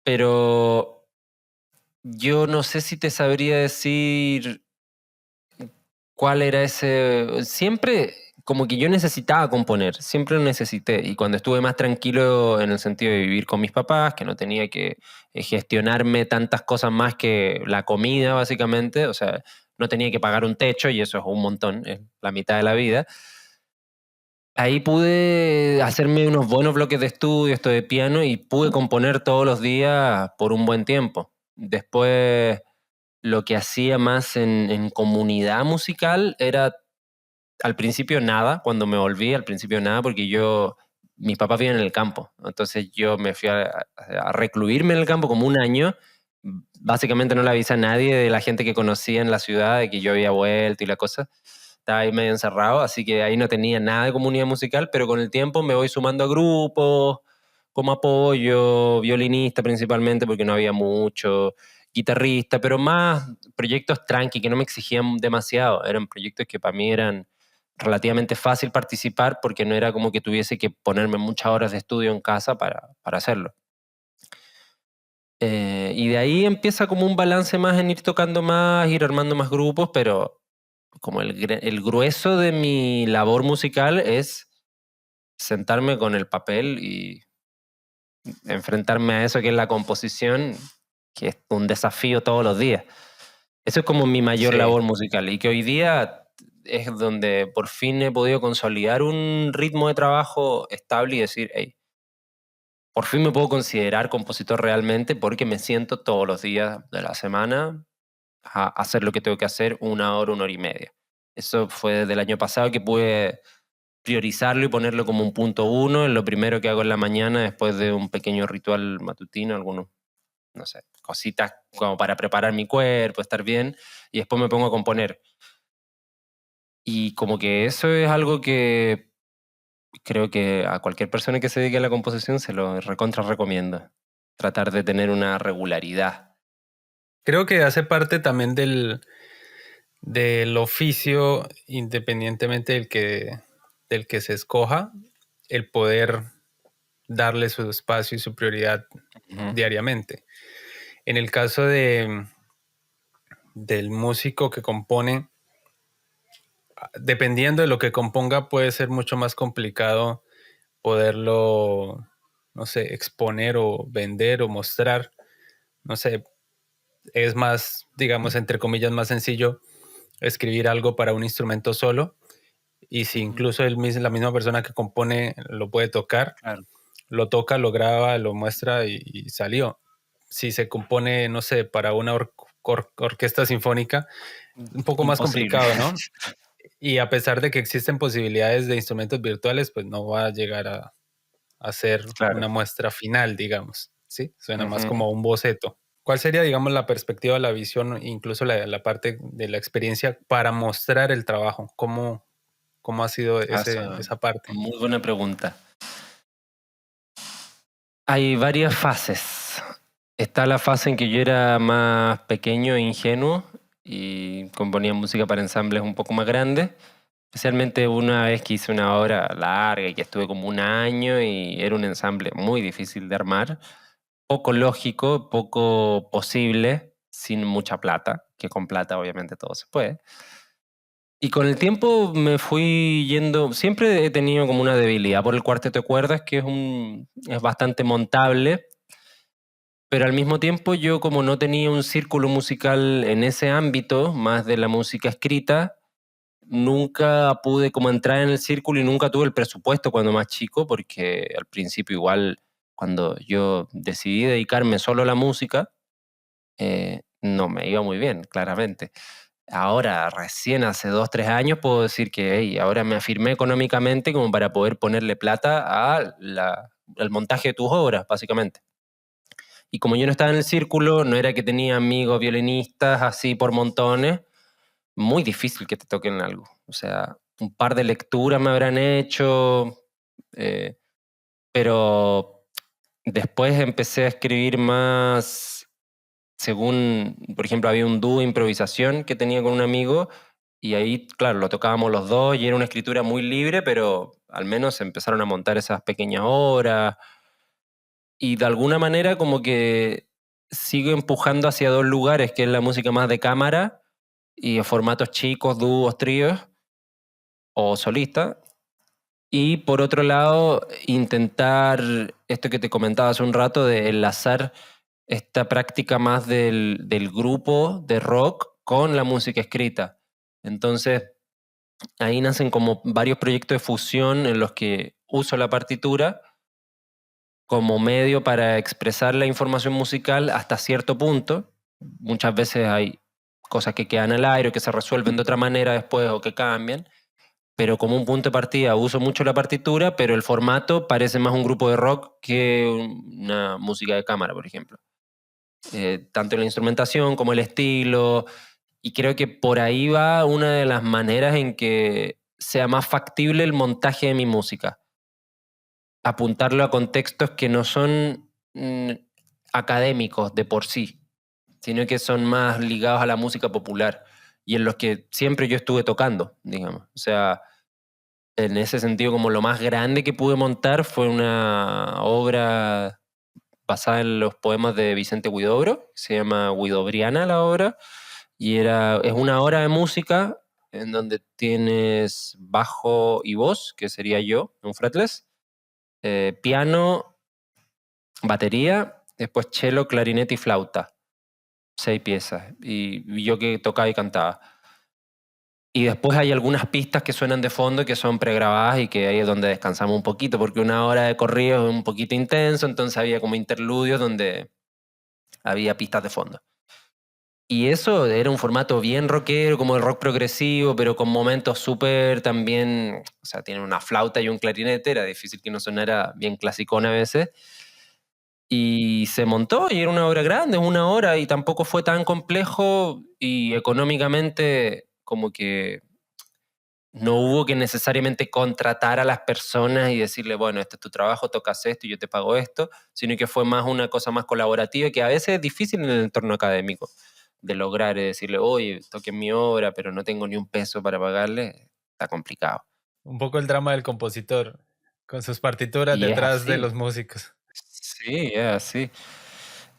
Speaker 2: Pero yo no sé si te sabría decir cuál era ese. Siempre, como que yo necesitaba componer, siempre lo necesité. Y cuando estuve más tranquilo en el sentido de vivir con mis papás, que no tenía que gestionarme tantas cosas más que la comida, básicamente, o sea, no tenía que pagar un techo y eso es un montón, es la mitad de la vida. Ahí pude hacerme unos buenos bloques de estudio, esto de piano, y pude componer todos los días por un buen tiempo. Después, lo que hacía más en comunidad musical era al principio nada, cuando me volví, al principio nada, porque mis papás viven en el campo. Entonces yo me fui a recluirme en el campo como un año. Básicamente no le avisé a nadie de la gente que conocía en la ciudad de que yo había vuelto y la cosa. Estaba ahí medio encerrado, así que ahí no tenía nada de comunidad musical, pero con el tiempo me voy sumando a grupos, como apoyo, violinista principalmente, porque no había mucho, guitarrista, pero más proyectos tranqui, que no me exigían demasiado. Eran proyectos que para mí eran relativamente fácil participar porque no era como que tuviese que ponerme muchas horas de estudio en casa para hacerlo. Y de ahí empieza como un balance más en ir tocando más, ir armando más grupos, pero como el grueso de mi labor musical es sentarme con el papel y enfrentarme a eso que es la composición, que es un desafío todos los días. Eso es como mi mayor
Speaker 1: Sí,
Speaker 2: labor musical y que hoy día es donde por fin he podido consolidar un ritmo de trabajo estable y decir, hey, por fin me puedo considerar compositor realmente porque me siento todos los días de la semana a hacer lo que tengo que hacer 1 hora, 1 hora y media. Eso fue desde el año pasado que pude priorizarlo y ponerlo como un punto uno en lo primero que hago en la mañana después de un pequeño ritual matutino, algunos, no sé, cositas como para preparar mi cuerpo, estar bien, y después me pongo a componer. Y como que eso es algo que creo que a cualquier persona que se dedique a la composición se lo recontra recomiendo. Tratar de tener una regularidad.
Speaker 1: creo que hace parte también del oficio, independientemente del que se escoja, el poder darle su espacio y su prioridad
Speaker 2: Ujú.
Speaker 1: diariamente. En el caso del músico que compone, dependiendo de lo que componga, puede ser mucho más complicado poderlo, no sé, exponer o vender o mostrar. No sé, es más, digamos, entre comillas, más sencillo escribir algo para un instrumento solo. Y si
Speaker 2: Ujú.
Speaker 1: incluso la misma persona que compone lo puede tocar,
Speaker 2: Claro.
Speaker 1: lo toca, lo graba, lo muestra y salió. Si se compone, no sé, para una orquesta sinfónica, un poco más
Speaker 2: Imposible.
Speaker 1: complicado, ¿no? Y a pesar de que existen posibilidades de instrumentos virtuales, pues no va a llegar a ser
Speaker 2: Claro.
Speaker 1: una muestra final, digamos. ¿Sí? Suena más
Speaker 2: Ujú.
Speaker 1: como un boceto. ¿Cuál sería, digamos, la perspectiva, la visión, incluso la parte de la experiencia para mostrar el trabajo? ¿Cómo ha sido
Speaker 2: Esa
Speaker 1: esa parte?
Speaker 2: muy buena pregunta. Hay varias fases. Está la fase en que yo era más pequeño e ingenuo y componía música para ensambles un poco más grandes. Especialmente una vez que hice una obra larga y que estuve como un año y era un ensamble muy difícil de armar, poco lógico, poco posible, sin mucha plata, que con plata obviamente todo se puede. Y con el tiempo me fui yendo, siempre he tenido como una debilidad por el cuarteto de cuerdas, que es bastante montable, pero al mismo tiempo yo como no tenía un círculo musical en ese ámbito, más de la música escrita, nunca pude como entrar en el círculo y nunca tuve el presupuesto cuando más chico, porque al principio igual, cuando yo decidí dedicarme solo a la música, no me iba muy bien, claramente. Ahora, recién hace 2, 3 años, puedo decir que hey, ahora me afirmé económicamente como para poder ponerle plata al montaje de tus obras, básicamente. Y como yo no estaba en el círculo, no era que tenía amigos violinistas así por montones, muy difícil que te toquen algo. O sea, un par de lecturas me habrán hecho, eh, pero después empecé a escribir más según, por ejemplo, había un dúo de improvisación que tenía con un amigo y ahí, claro, lo tocábamos los dos y era una escritura muy libre, pero al menos empezaron a montar esas pequeñas obras y de alguna manera como que sigo empujando hacia dos lugares, que es la música más de cámara y formatos chicos, dúos, tríos o solistas. Y por otro lado, intentar esto que te comentaba hace un rato de enlazar esta práctica más del grupo de rock con la música escrita. Entonces, ahí nacen como varios proyectos de fusión en los que uso la partitura como medio para expresar la información musical hasta cierto punto. Muchas veces hay cosas que quedan al aire o que se resuelven de otra manera después o que cambian, pero como un punto de partida uso mucho la partitura, pero el formato parece más un grupo de rock que una música de cámara, por ejemplo. Tanto la instrumentación como el estilo, y creo que por ahí va una de las maneras en que sea más factible el montaje de mi música. Apuntarlo a contextos que no son académicos de por sí, sino que son más ligados a la música popular y en los que siempre yo estuve tocando, digamos. O sea, en ese sentido, como lo más grande que pude montar fue una obra basada en los poemas de Vicente Huidobro, se llama Huidobriana la obra, y es una hora de música en donde tienes bajo y voz, que sería yo, un fretless, piano, batería, después cello, clarinete y flauta, 6 piezas, y yo que tocaba y cantaba. Y después hay algunas pistas que suenan de fondo que son pregrabadas y que ahí es donde descansamos un poquito, porque una hora de corrido es un poquito intenso, entonces había como interludios donde había pistas de fondo. Y eso era un formato bien rockero, como el rock progresivo, pero con momentos súper también, o sea, tiene una flauta y un clarinete, era difícil que no sonara bien clasicón a veces. Y se montó y era una obra grande, una hora, y tampoco fue tan complejo y económicamente como que no hubo que necesariamente contratar a las personas y decirle, bueno, este es tu trabajo, tocas esto y yo te pago esto, sino que fue más una cosa más colaborativa que a veces es difícil en el entorno académico de lograr, es decirle, oye, toquen mi obra, pero no tengo ni un peso para pagarle, está complicado.
Speaker 1: Un poco el drama del compositor. Con sus partituras
Speaker 2: Y es
Speaker 1: detrás de
Speaker 2: así.
Speaker 1: los músicos.
Speaker 2: Sí, es así.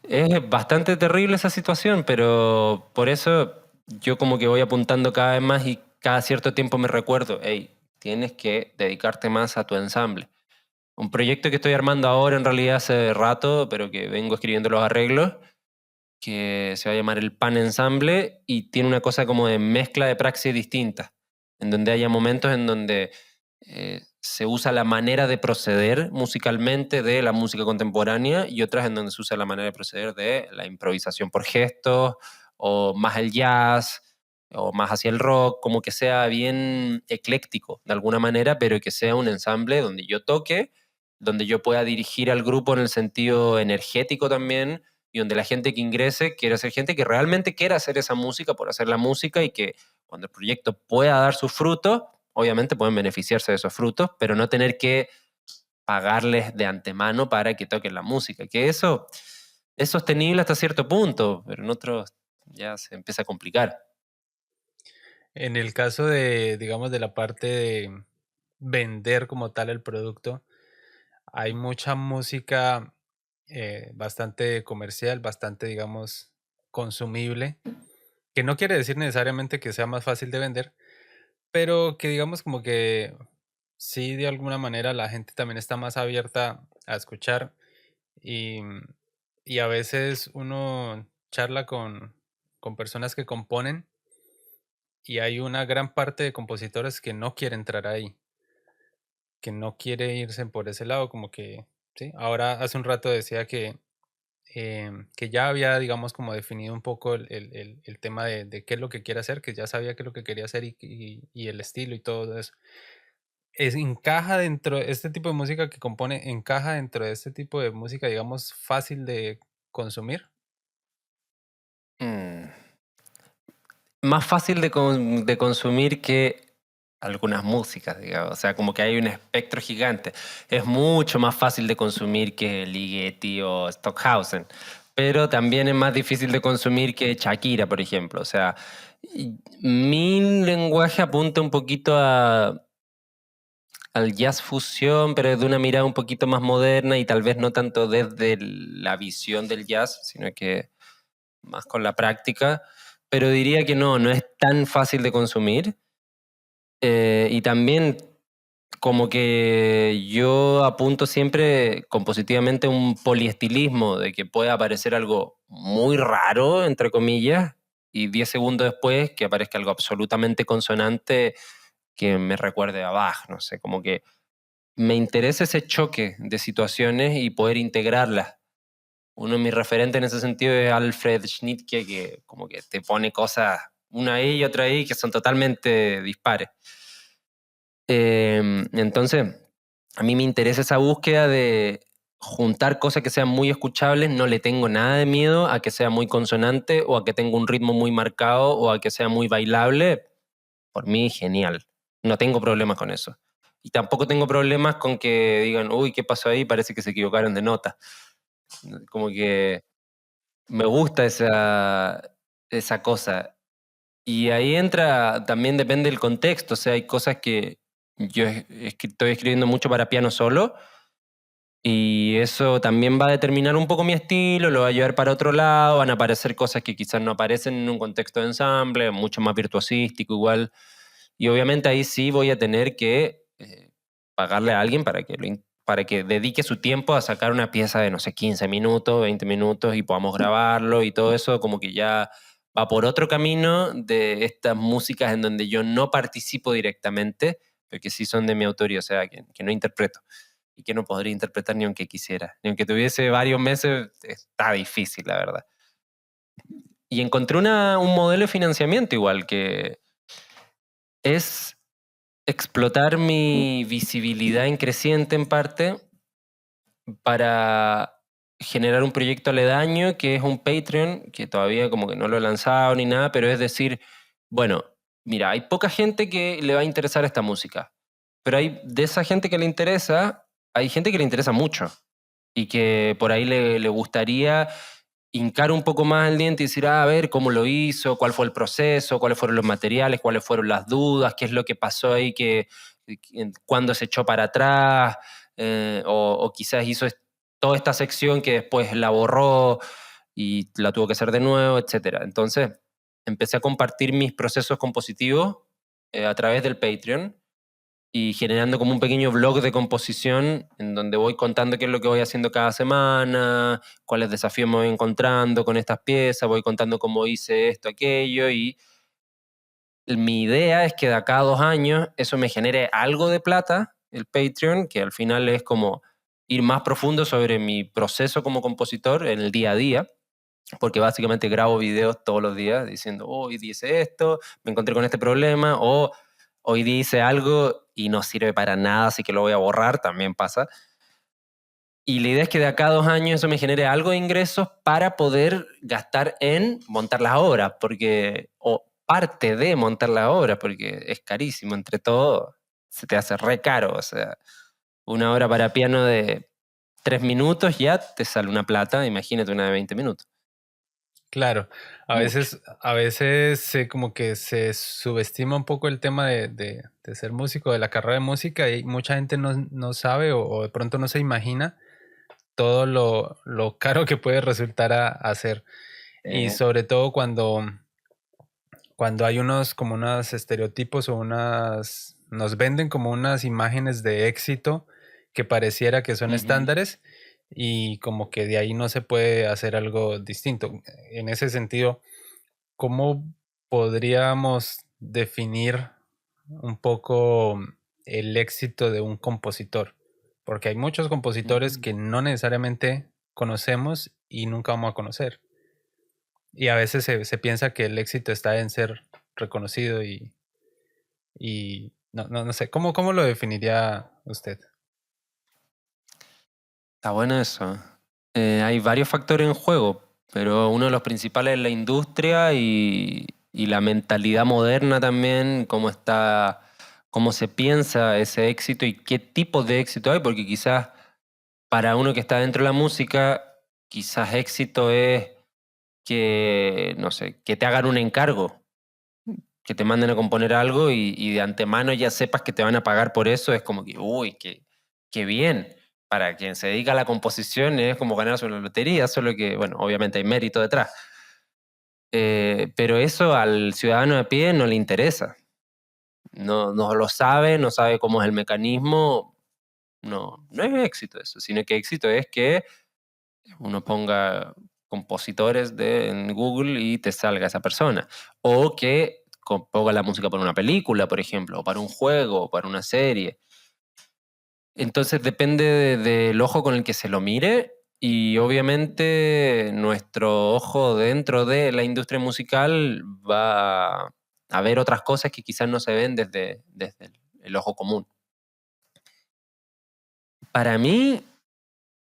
Speaker 2: Es bastante terrible esa situación, pero por eso yo como que voy apuntando cada vez más y cada cierto tiempo me recuerdo, hey, tienes que dedicarte más a tu ensamble. Un proyecto que estoy armando ahora en realidad hace rato, pero que vengo escribiendo los arreglos, que se va a llamar el Pan Ensamble y tiene una cosa como de mezcla de praxis distintas, en donde haya momentos en donde se usa la manera de proceder musicalmente de la música contemporánea y otras en donde se usa la manera de proceder de la improvisación por gestos o más el jazz o más hacia el rock, como que sea bien ecléctico de alguna manera, pero que sea un ensamble donde yo toque, donde yo pueda dirigir al grupo en el sentido energético también, y donde la gente que ingrese quiere ser gente que realmente quiera hacer esa música por hacer la música y que cuando el proyecto pueda dar sus frutos, obviamente pueden beneficiarse de esos frutos, pero no tener que pagarles de antemano para que toquen la música, que eso es sostenible hasta cierto punto, pero en otros ya se empieza a complicar.
Speaker 1: En el caso de, digamos, de la parte de vender como tal el producto, hay mucha música bastante comercial, bastante, digamos, consumible, que no quiere decir necesariamente que sea más fácil de vender, pero que digamos como que sí, de alguna manera la gente también está más abierta a escuchar y, y a veces uno charla con personas que componen y hay una gran parte de compositores que no quiere entrar ahí, que no quiere irse por ese lado, como que, sí, ahora hace un rato decía que ya había, digamos, como definido un poco el tema de qué es lo que quiere hacer, que ya sabía qué es lo que quería hacer y el estilo y todo eso. Encaja dentro, este tipo de música que compone, encaja dentro de este tipo de música, digamos, fácil de consumir.
Speaker 2: Mm. Más fácil de consumir que algunas músicas, digamos. O sea, como que hay un espectro gigante. Es mucho más fácil de consumir que Ligeti o Stockhausen, pero también es más difícil de consumir que Shakira, por ejemplo. O sea, mi lenguaje apunta un poquito al jazz fusión, pero de una mirada un poquito más moderna y tal vez no tanto desde la visión del jazz, sino que más con la práctica. Pero diría que no es tan fácil de consumir. Y también como que yo apunto siempre compositivamente a un poliestilismo, de que puede aparecer algo muy raro, entre comillas, y 10 segundos después que aparezca algo absolutamente consonante que me recuerde a Bach, no sé, como que me interesa ese choque de situaciones y poder integrarlas. Uno de mis referentes en ese sentido es Alfred Schnittke, que como que te pone cosas una ahí y otra ahí que son totalmente dispares. Entonces, a mí me interesa esa búsqueda de juntar cosas que sean muy escuchables. No le tengo nada de miedo a que sea muy consonante o a que tenga un ritmo muy marcado o a que sea muy bailable. Por mí, genial. No tengo problemas con eso. Y tampoco tengo problemas con que digan, uy, ¿qué pasó ahí? Parece que se equivocaron de nota. Como que me gusta esa cosa. Y ahí entra, también depende del contexto, o sea, hay cosas que yo estoy escribiendo mucho para piano solo y eso también va a determinar un poco mi estilo, lo va a llevar para otro lado, van a aparecer cosas que quizás no aparecen en un contexto de ensamble, mucho más virtuosístico igual, y obviamente ahí sí voy a tener que pagarle a alguien para que dedique su tiempo a sacar una pieza de, no sé, 15 minutos, 20 minutos y podamos grabarlo y todo eso como que ya va por otro camino de estas músicas en donde yo no participo directamente, pero que sí son de mi autoría, o sea, que no interpreto y que no podría interpretar ni aunque quisiera. Ni aunque tuviese varios meses, está difícil, la verdad. Y encontré un modelo de financiamiento igual, que es explotar mi visibilidad en creciente en parte para generar un proyecto aledaño que es un Patreon, que todavía como que no lo he lanzado ni nada, pero es decir, bueno, mira, hay poca gente que le va a interesar esta música, pero hay de esa gente que le interesa, hay gente que le interesa mucho y que por ahí le gustaría hincar un poco más el diente y decir, a ver cómo lo hizo, cuál fue el proceso, cuáles fueron los materiales, cuáles fueron las dudas, qué es lo que pasó ahí, cuándo se echó para atrás, o quizás hizo toda esta sección que después la borró y la tuvo que hacer de nuevo, etc. Entonces empecé a compartir mis procesos compositivos a través del Patreon y generando como un pequeño blog de composición en donde voy contando qué es lo que voy haciendo cada semana, cuáles desafíos me voy encontrando con estas piezas, voy contando cómo hice esto, aquello, y mi idea es que de acá a 2 años eso me genere algo de plata, el Patreon, que al final es como ir más profundo sobre mi proceso como compositor en el día a día, porque básicamente grabo videos todos los días diciendo, oh, hoy hice esto, me encontré con este problema, o hoy día hice algo y no sirve para nada, así que lo voy a borrar, también pasa. Y la idea es que de acá a 2 años eso me genere algo de ingresos para poder gastar en montar las obras, porque, o parte de montar la obra, porque es carísimo, entre todo, se te hace re caro. O sea, una obra para piano de 3 minutos ya te sale una plata, imagínate una de 20 minutos.
Speaker 1: Claro,
Speaker 2: Mucho.
Speaker 1: a veces como que se subestima un poco el tema de ser músico, de la carrera de música, y mucha gente no sabe o de pronto no se imagina todo lo caro que puede resultar a hacer. Y sobre todo cuando hay unos como unos estereotipos o nos venden como unas imágenes de éxito que pareciera que son
Speaker 2: Ujú.
Speaker 1: estándares y como que de ahí no se puede hacer algo distinto. En ese sentido, ¿cómo podríamos definir un poco el éxito de un compositor? Porque hay muchos compositores
Speaker 2: Ujú.
Speaker 1: que no necesariamente conocemos y nunca vamos a conocer. Y a veces se piensa que el éxito está en ser reconocido y no sé, ¿cómo lo definiría usted?
Speaker 2: Está bueno eso. Hay varios factores en juego, pero uno de los principales es la industria y la mentalidad moderna también, cómo está, cómo se piensa ese éxito y qué tipo de éxito hay, porque quizás para uno que está dentro de la música, quizás éxito es que, no sé, que te hagan un encargo, que te manden a componer algo y de antemano ya sepas que te van a pagar por eso, es como que, uy, qué bien. Para quien se dedica a la composición es como ganarse una lotería, solo que, bueno, obviamente hay mérito detrás. Pero eso al ciudadano de pie no le interesa. No lo sabe, no sabe cómo es el mecanismo. No es éxito eso, sino que éxito es que uno ponga compositores en Google y te salga esa persona. O que componga la música para una película, por ejemplo, o para un juego, o para una serie. Entonces depende del ojo con el que se lo mire y obviamente nuestro ojo dentro de la industria musical va a ver otras cosas que quizás no se ven desde el ojo común. Para mí,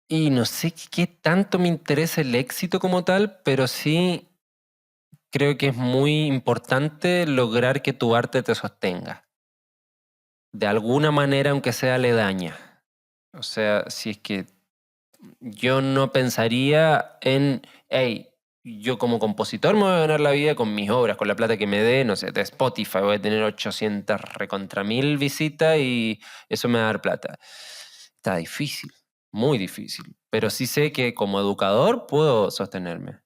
Speaker 2: y no sé qué tanto me interesa el éxito como tal, pero sí creo que es muy importante lograr que tu arte te sostenga, de alguna manera, aunque sea aledaña. O sea, si es que yo no pensaría en, hey, yo como compositor me voy a ganar la vida con mis obras, con la plata que me dé, no sé, de Spotify, voy a tener 800 recontra mil visitas y eso me va a dar plata. Está difícil, muy difícil, pero sí sé que como educador puedo sostenerme.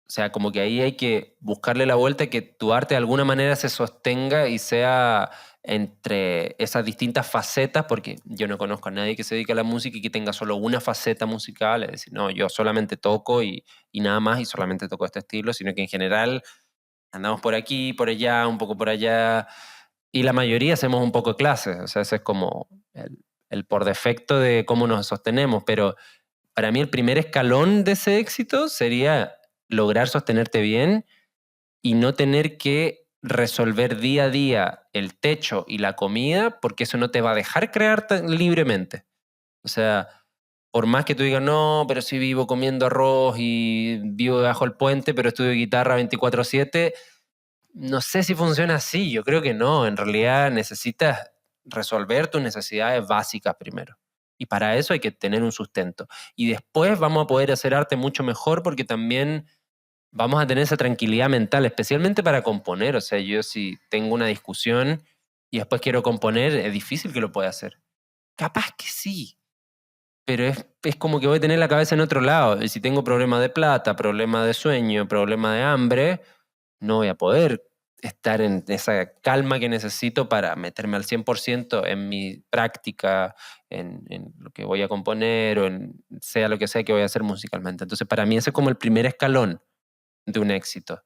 Speaker 2: O sea, como que ahí hay que buscarle la vuelta que tu arte de alguna manera se sostenga y sea entre esas distintas facetas, porque yo no conozco a nadie que se dedique a la música y que tenga solo una faceta musical, es decir, no, yo solamente toco y nada más y solamente toco este estilo, sino que en general andamos por aquí, por allá, un poco por allá, y la mayoría hacemos un poco de clases, o sea, ese es como el por defecto de cómo nos sostenemos, pero para mí el primer escalón de ese éxito sería lograr sostenerte bien y no tener que resolver día a día el techo y la comida, porque eso no te va a dejar crear tan libremente. O sea, por más que tú digas, no, pero sí vivo comiendo arroz y vivo debajo del puente, pero estudio guitarra 24/7, no sé si funciona así, yo creo que no, en realidad necesitas resolver tus necesidades básicas primero. Y para eso hay que tener un sustento. Y después vamos a poder hacer arte mucho mejor porque también vamos a tener esa tranquilidad mental, especialmente para componer. O sea, yo si tengo una discusión y después quiero componer, es difícil que lo pueda hacer. capaz que sí, pero es como que voy a tener la cabeza en otro lado. Y si tengo problema de plata, problema de sueño, problema de hambre, no voy a poder estar en esa calma que necesito para meterme al 100% en mi práctica, en lo que voy a componer o en sea lo que sea que voy a hacer musicalmente. Entonces, para mí ese es como el primer escalón de un éxito.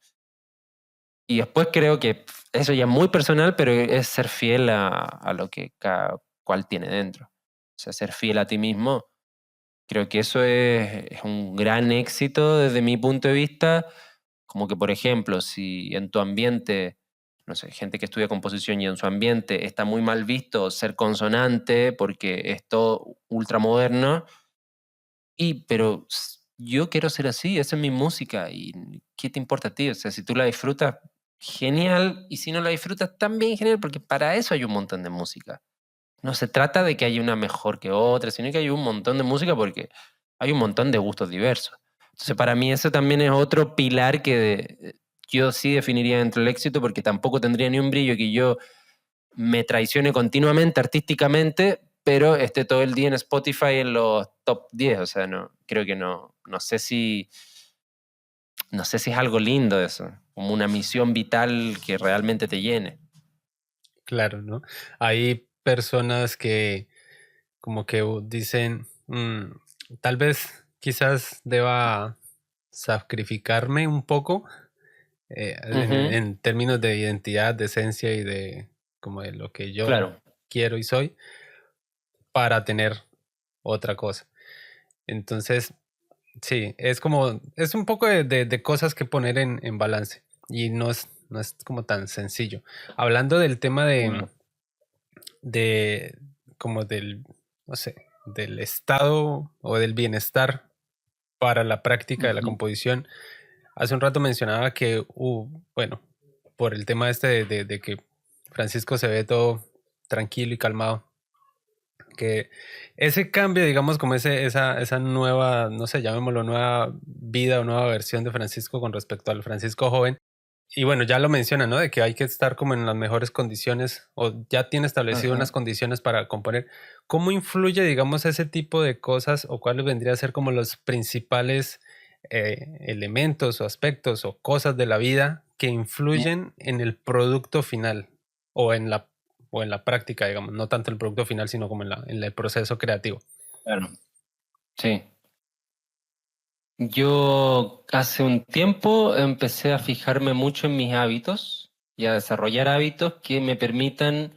Speaker 2: Y después creo que eso ya es muy personal, pero es ser fiel a lo que cada cual tiene dentro. O sea, ser fiel a ti mismo. Creo que eso es un gran éxito desde mi punto de vista. Como que, por ejemplo, si en tu ambiente, no sé, gente que estudia composición y en su ambiente está muy mal visto ser consonante porque es todo ultramoderno, pero yo quiero ser así, esa es mi música y ¿qué te importa a ti? O sea, si tú la disfrutas, genial, y si no la disfrutas, también genial, porque para eso hay un montón de música. No se trata de que haya una mejor que otra, sino que hay un montón de música porque hay un montón de gustos diversos. Entonces, para mí eso también es otro pilar que yo sí definiría dentro del éxito, porque tampoco tendría ni un brillo que yo me traicione continuamente artísticamente, pero esté todo el día en Spotify en los top 10. O sea, no, creo que no sé si es algo lindo eso, como una misión vital que realmente te llene.
Speaker 1: Claro, ¿no? Hay personas que como que dicen, tal vez quizás deba sacrificarme un poco
Speaker 2: Ujú,
Speaker 1: en términos de identidad, de esencia y de como de lo que yo
Speaker 2: claro.
Speaker 1: quiero y soy para tener otra cosa. Entonces, sí, es como, es un poco de cosas que poner en balance y no es como tan sencillo. Hablando del tema
Speaker 2: No.
Speaker 1: de como del, no sé, del estado o del bienestar para la práctica de la
Speaker 2: Ujú.
Speaker 1: composición. Hace un rato mencionaba que, bueno, por el tema este de que Francisco se ve todo tranquilo y calmado, que ese cambio, digamos, como esa nueva, no sé, llamémoslo nueva vida o nueva versión de Francisco con respecto al Francisco joven, y bueno, ya lo menciona, ¿no? De que hay que estar como en las mejores condiciones o ya tiene establecido unas
Speaker 2: Ajá.
Speaker 1: condiciones para componer. ¿Cómo influye, digamos, ese tipo de cosas o cuáles vendrían a ser como los principales elementos o aspectos o cosas de la vida que influyen en el producto final o en la, o en la práctica, digamos, no tanto el producto final, sino como en el proceso creativo?
Speaker 2: Claro, sí. Yo hace un tiempo empecé a fijarme mucho en mis hábitos y a desarrollar hábitos que me permitan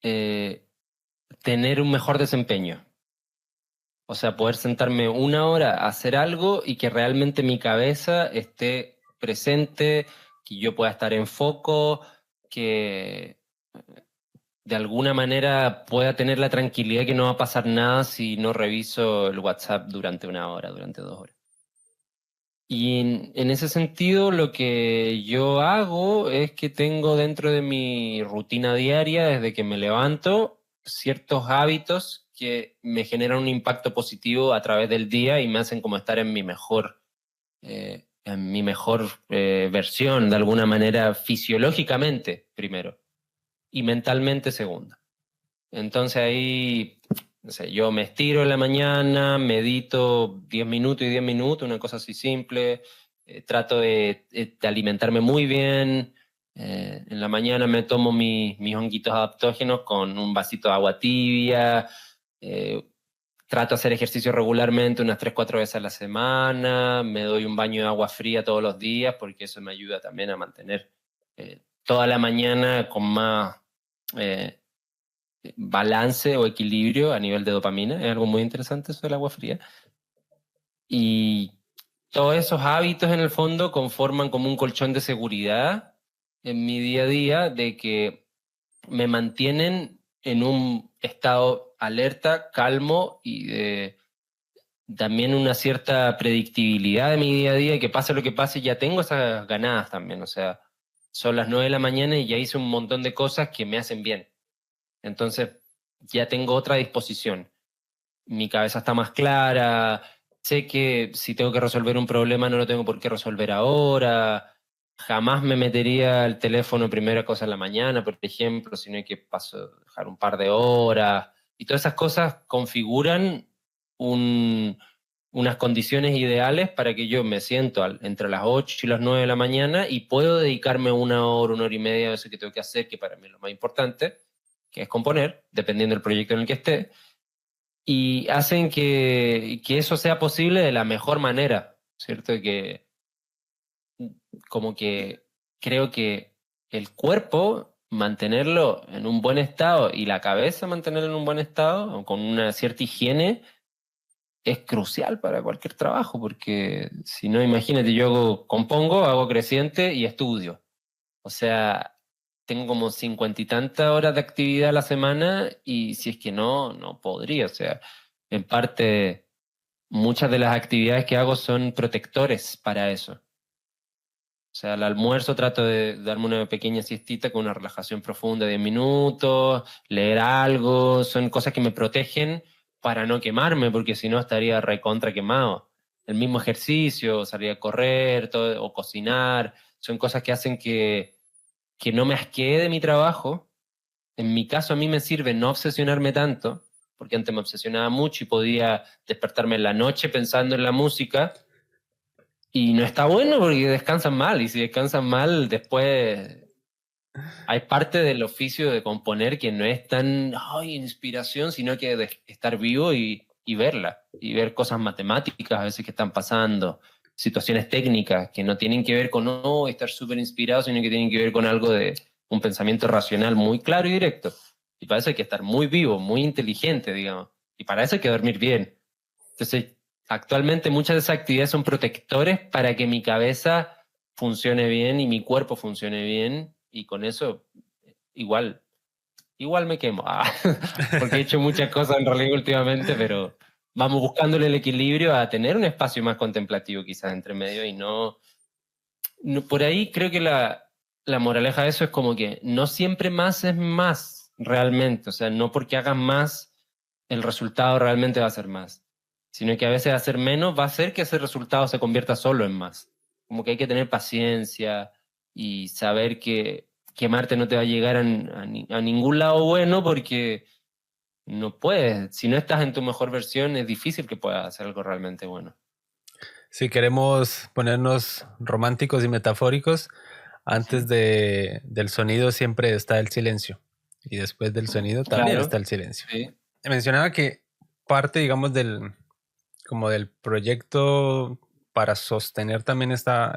Speaker 2: eh, tener un mejor desempeño. O sea, poder sentarme una hora a hacer algo y que realmente mi cabeza esté presente, que yo pueda estar en foco, que de alguna manera pueda tener la tranquilidad que no va a pasar nada si no reviso el WhatsApp durante una hora, durante 2 horas. Y en ese sentido, lo que yo hago es que tengo dentro de mi rutina diaria, desde que me levanto, ciertos hábitos que me generan un impacto positivo a través del día y me hacen como estar en mi mejor versión, de alguna manera, fisiológicamente, primero, y mentalmente, segundo. Entonces ahí, no sé, yo me estiro en la mañana, medito 10 minutos y 10 minutos, una cosa así simple. Trato de alimentarme muy bien. En la mañana me tomo mis honguitos adaptógenos con un vasito de agua tibia. eh, Trato de hacer ejercicio regularmente unas 3 4 veces a la semana. Me doy un baño de agua fría todos los días porque eso me ayuda también a mantener toda la mañana con más... eh, balance o equilibrio a nivel de dopamina. Es algo muy interesante eso del agua fría. Y todos esos hábitos en el fondo conforman como un colchón de seguridad en mi día a día de que me mantienen en un estado alerta, calmo y de también una cierta predictibilidad de mi día a día, que pase lo que pase, ya tengo esas ganadas también. O sea, son las 9 de la mañana y ya hice un montón de cosas que me hacen bien. Entonces, ya tengo otra disposición. Mi cabeza está más clara, sé que si tengo que resolver un problema no lo tengo por qué resolver ahora, jamás me metería el teléfono primera cosa en la mañana, por ejemplo, sino que paso a dejar un par de horas. Y todas esas cosas configuran unas condiciones ideales para que yo me siento entre las 8 y las 9 de la mañana y puedo dedicarme 1 hora y media a eso que tengo que hacer, que para mí es lo más importante, que es componer, dependiendo del proyecto en el que esté, y hacen que eso sea posible de la mejor manera, ¿cierto? Que como que creo que el cuerpo, mantenerlo en un buen estado y la cabeza mantenerla en un buen estado, o con una cierta higiene, es crucial para cualquier trabajo, porque si no, imagínate, compongo, hago creciente y estudio. O sea, tengo como 50 y tantas horas de actividad a la semana y si es que no, no podría. O sea, en parte, muchas de las actividades que hago son protectores para eso. O sea, al almuerzo trato de darme una pequeña siestita con una relajación profunda de 10 minutos, leer algo, son cosas que me protegen para no quemarme, porque si no estaría recontra quemado. El mismo ejercicio, salir a correr, todo, o cocinar, son cosas que hacen que no me asquee de mi trabajo. En mi caso a mí me sirve no obsesionarme tanto, porque antes me obsesionaba mucho y podía despertarme en la noche pensando en la música y no está bueno porque descansan mal, y si descansan mal, después hay parte del oficio de componer que no es tan ay, inspiración, sino que de estar vivo y verla, y ver cosas matemáticas a veces que están pasando, situaciones técnicas que no tienen que ver con no estar súper inspirado, sino que tienen que ver con algo de un pensamiento racional muy claro y directo. Y para eso hay que estar muy vivo, muy inteligente, digamos. Y para eso hay que dormir bien. Entonces, actualmente muchas de esas actividades son protectores para que mi cabeza funcione bien y mi cuerpo funcione bien, y con eso igual, igual me quemo, porque he hecho muchas cosas en realidad últimamente, pero vamos buscándole el equilibrio a tener un espacio más contemplativo quizás entre medio y por ahí creo que la moraleja de eso es como que no siempre más es más realmente, o sea, no porque hagas más el resultado realmente va a ser más, sino que a veces hacer menos va a hacer que ese resultado se convierta solo en más. Como que hay que tener paciencia y saber que quemarte no te va a llegar a ningún lado bueno, porque no puedes, si no estás en tu mejor versión es difícil que puedas hacer algo realmente bueno.
Speaker 1: Si queremos ponernos románticos y metafóricos, antes del sonido siempre está el silencio y después del sonido también
Speaker 2: Claro,
Speaker 1: está el silencio.
Speaker 2: sí.
Speaker 1: Mencionaba que parte, digamos, como del proyecto para sostener también esta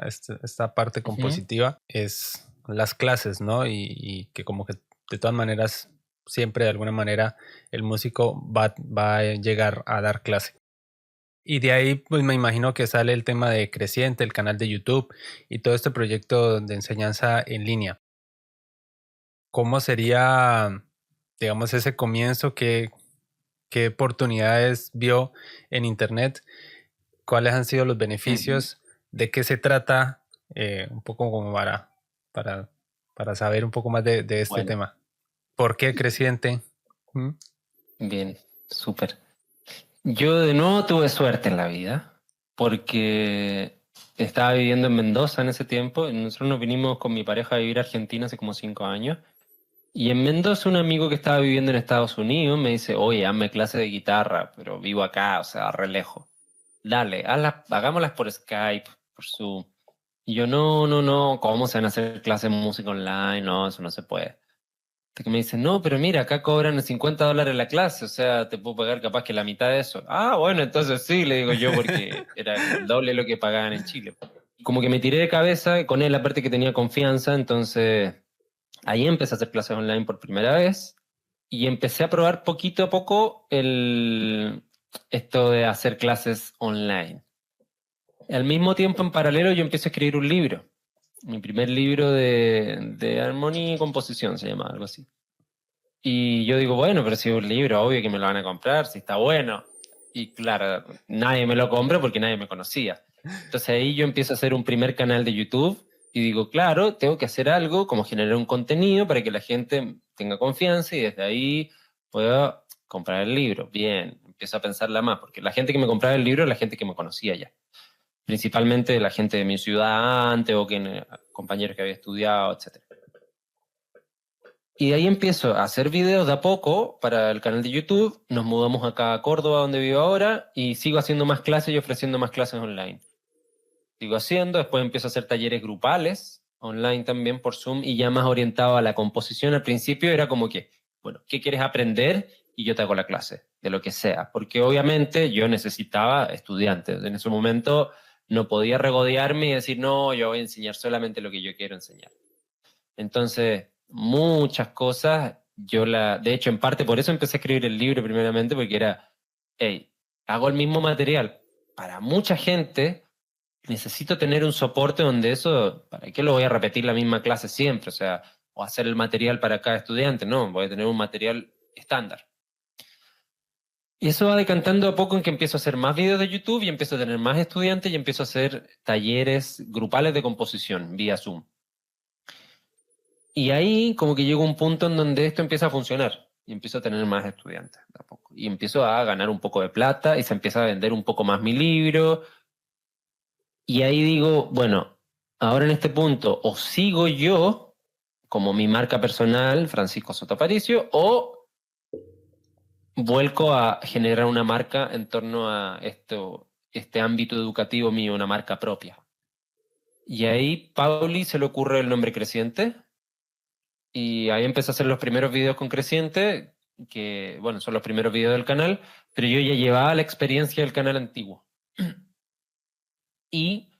Speaker 1: parte
Speaker 2: Ujú.
Speaker 1: compositiva es las clases, ¿no? Y que como que de todas maneras, siempre de alguna manera el músico va a llegar a dar clase. Y de ahí, pues me imagino que sale el tema de Creciente, el canal de YouTube y todo este proyecto de enseñanza en línea. ¿Cómo sería, digamos, ese comienzo? ¿Qué oportunidades vio en Internet? ¿Cuáles han sido los
Speaker 2: Ujú.
Speaker 1: beneficios? ¿De qué se trata? Un poco como para, para saber un poco más de este
Speaker 2: Bueno,
Speaker 1: tema. ¿Por qué Creciente? ¿Mm?
Speaker 2: bien, súper. Yo de nuevo tuve suerte en la vida porque estaba viviendo en Mendoza en ese tiempo. Nosotros nos vinimos con mi pareja a vivir a Argentina hace como 5 años. Y en Mendoza un amigo que estaba viviendo en Estados Unidos me dice, oye, hazme clase de guitarra, pero vivo acá, o sea, re lejos. Dale, hagámoslas por Skype, por Zoom. Y yo, no, no, no, ¿cómo se van a hacer clases de música online? No, eso no se puede. Hasta que me dicen, no, pero mira, acá cobran $50 la clase, o sea, te puedo pagar capaz que la mitad de eso. Ah, bueno, entonces sí, le digo yo, porque era como el doble de lo que pagaban en Chile. Como que me tiré de cabeza con él, aparte que tenía confianza, entonces ahí empecé a hacer clases online por primera vez y empecé a probar poquito a poco esto de hacer clases online. Al mismo tiempo, en paralelo, yo empecé a escribir un libro. Mi primer libro de armonía y composición se llama, algo así. Y yo digo, bueno, pero si es un libro, obvio que me lo van a comprar, si está bueno. Y claro, nadie me lo compra porque nadie me conocía. Entonces ahí yo empiezo a hacer un primer canal de YouTube y digo, claro, tengo que hacer algo como generar un contenido para que la gente tenga confianza y desde ahí pueda comprar el libro. Bien, empiezo a pensarla más, porque la gente que me compraba el libro es la gente que me conocía ya. Principalmente la gente de mi ciudad antes o compañeros que había estudiado, etc. Y de ahí empiezo a hacer videos de a poco para el canal de YouTube. Nos mudamos acá a Córdoba, donde vivo ahora, y sigo haciendo más clases y ofreciendo más clases online. Sigo haciendo, después empiezo a hacer talleres grupales, online también por Zoom, y ya más orientado a la composición. Al principio era como que, bueno, ¿qué quieres aprender? Y yo te hago la clase, de lo que sea. Porque obviamente yo necesitaba estudiantes. En ese momento no podía regodearme y decir, no, yo voy a enseñar solamente lo que yo quiero enseñar. Entonces, muchas cosas, de hecho, en parte por eso empecé a escribir el libro primeramente, porque era, hey, hago el mismo material para mucha gente, necesito tener un soporte donde eso, ¿para qué lo voy a repetir la misma clase siempre? O sea, o hacer el material para cada estudiante, no, voy a tener un material estándar. Y eso va decantando a poco en que empiezo a hacer más videos de YouTube y empiezo a tener más estudiantes y empiezo a hacer talleres grupales de composición vía Zoom. Y ahí como que llega un punto en donde esto empieza a funcionar y empiezo a tener más estudiantes de a poco. Y empiezo a ganar un poco de plata y se empieza a vender un poco más mi libro. Y ahí digo, bueno, ahora en este punto o sigo yo como mi marca personal, Francisco Soto Aparicio, o vuelco a generar una marca en torno a este ámbito educativo mío, una marca propia. Y ahí Pauli se le ocurre el nombre Creciente. Y ahí empecé a hacer los primeros videos con Creciente, que, bueno, son los primeros videos del canal, pero yo ya llevaba la experiencia del canal antiguo. Y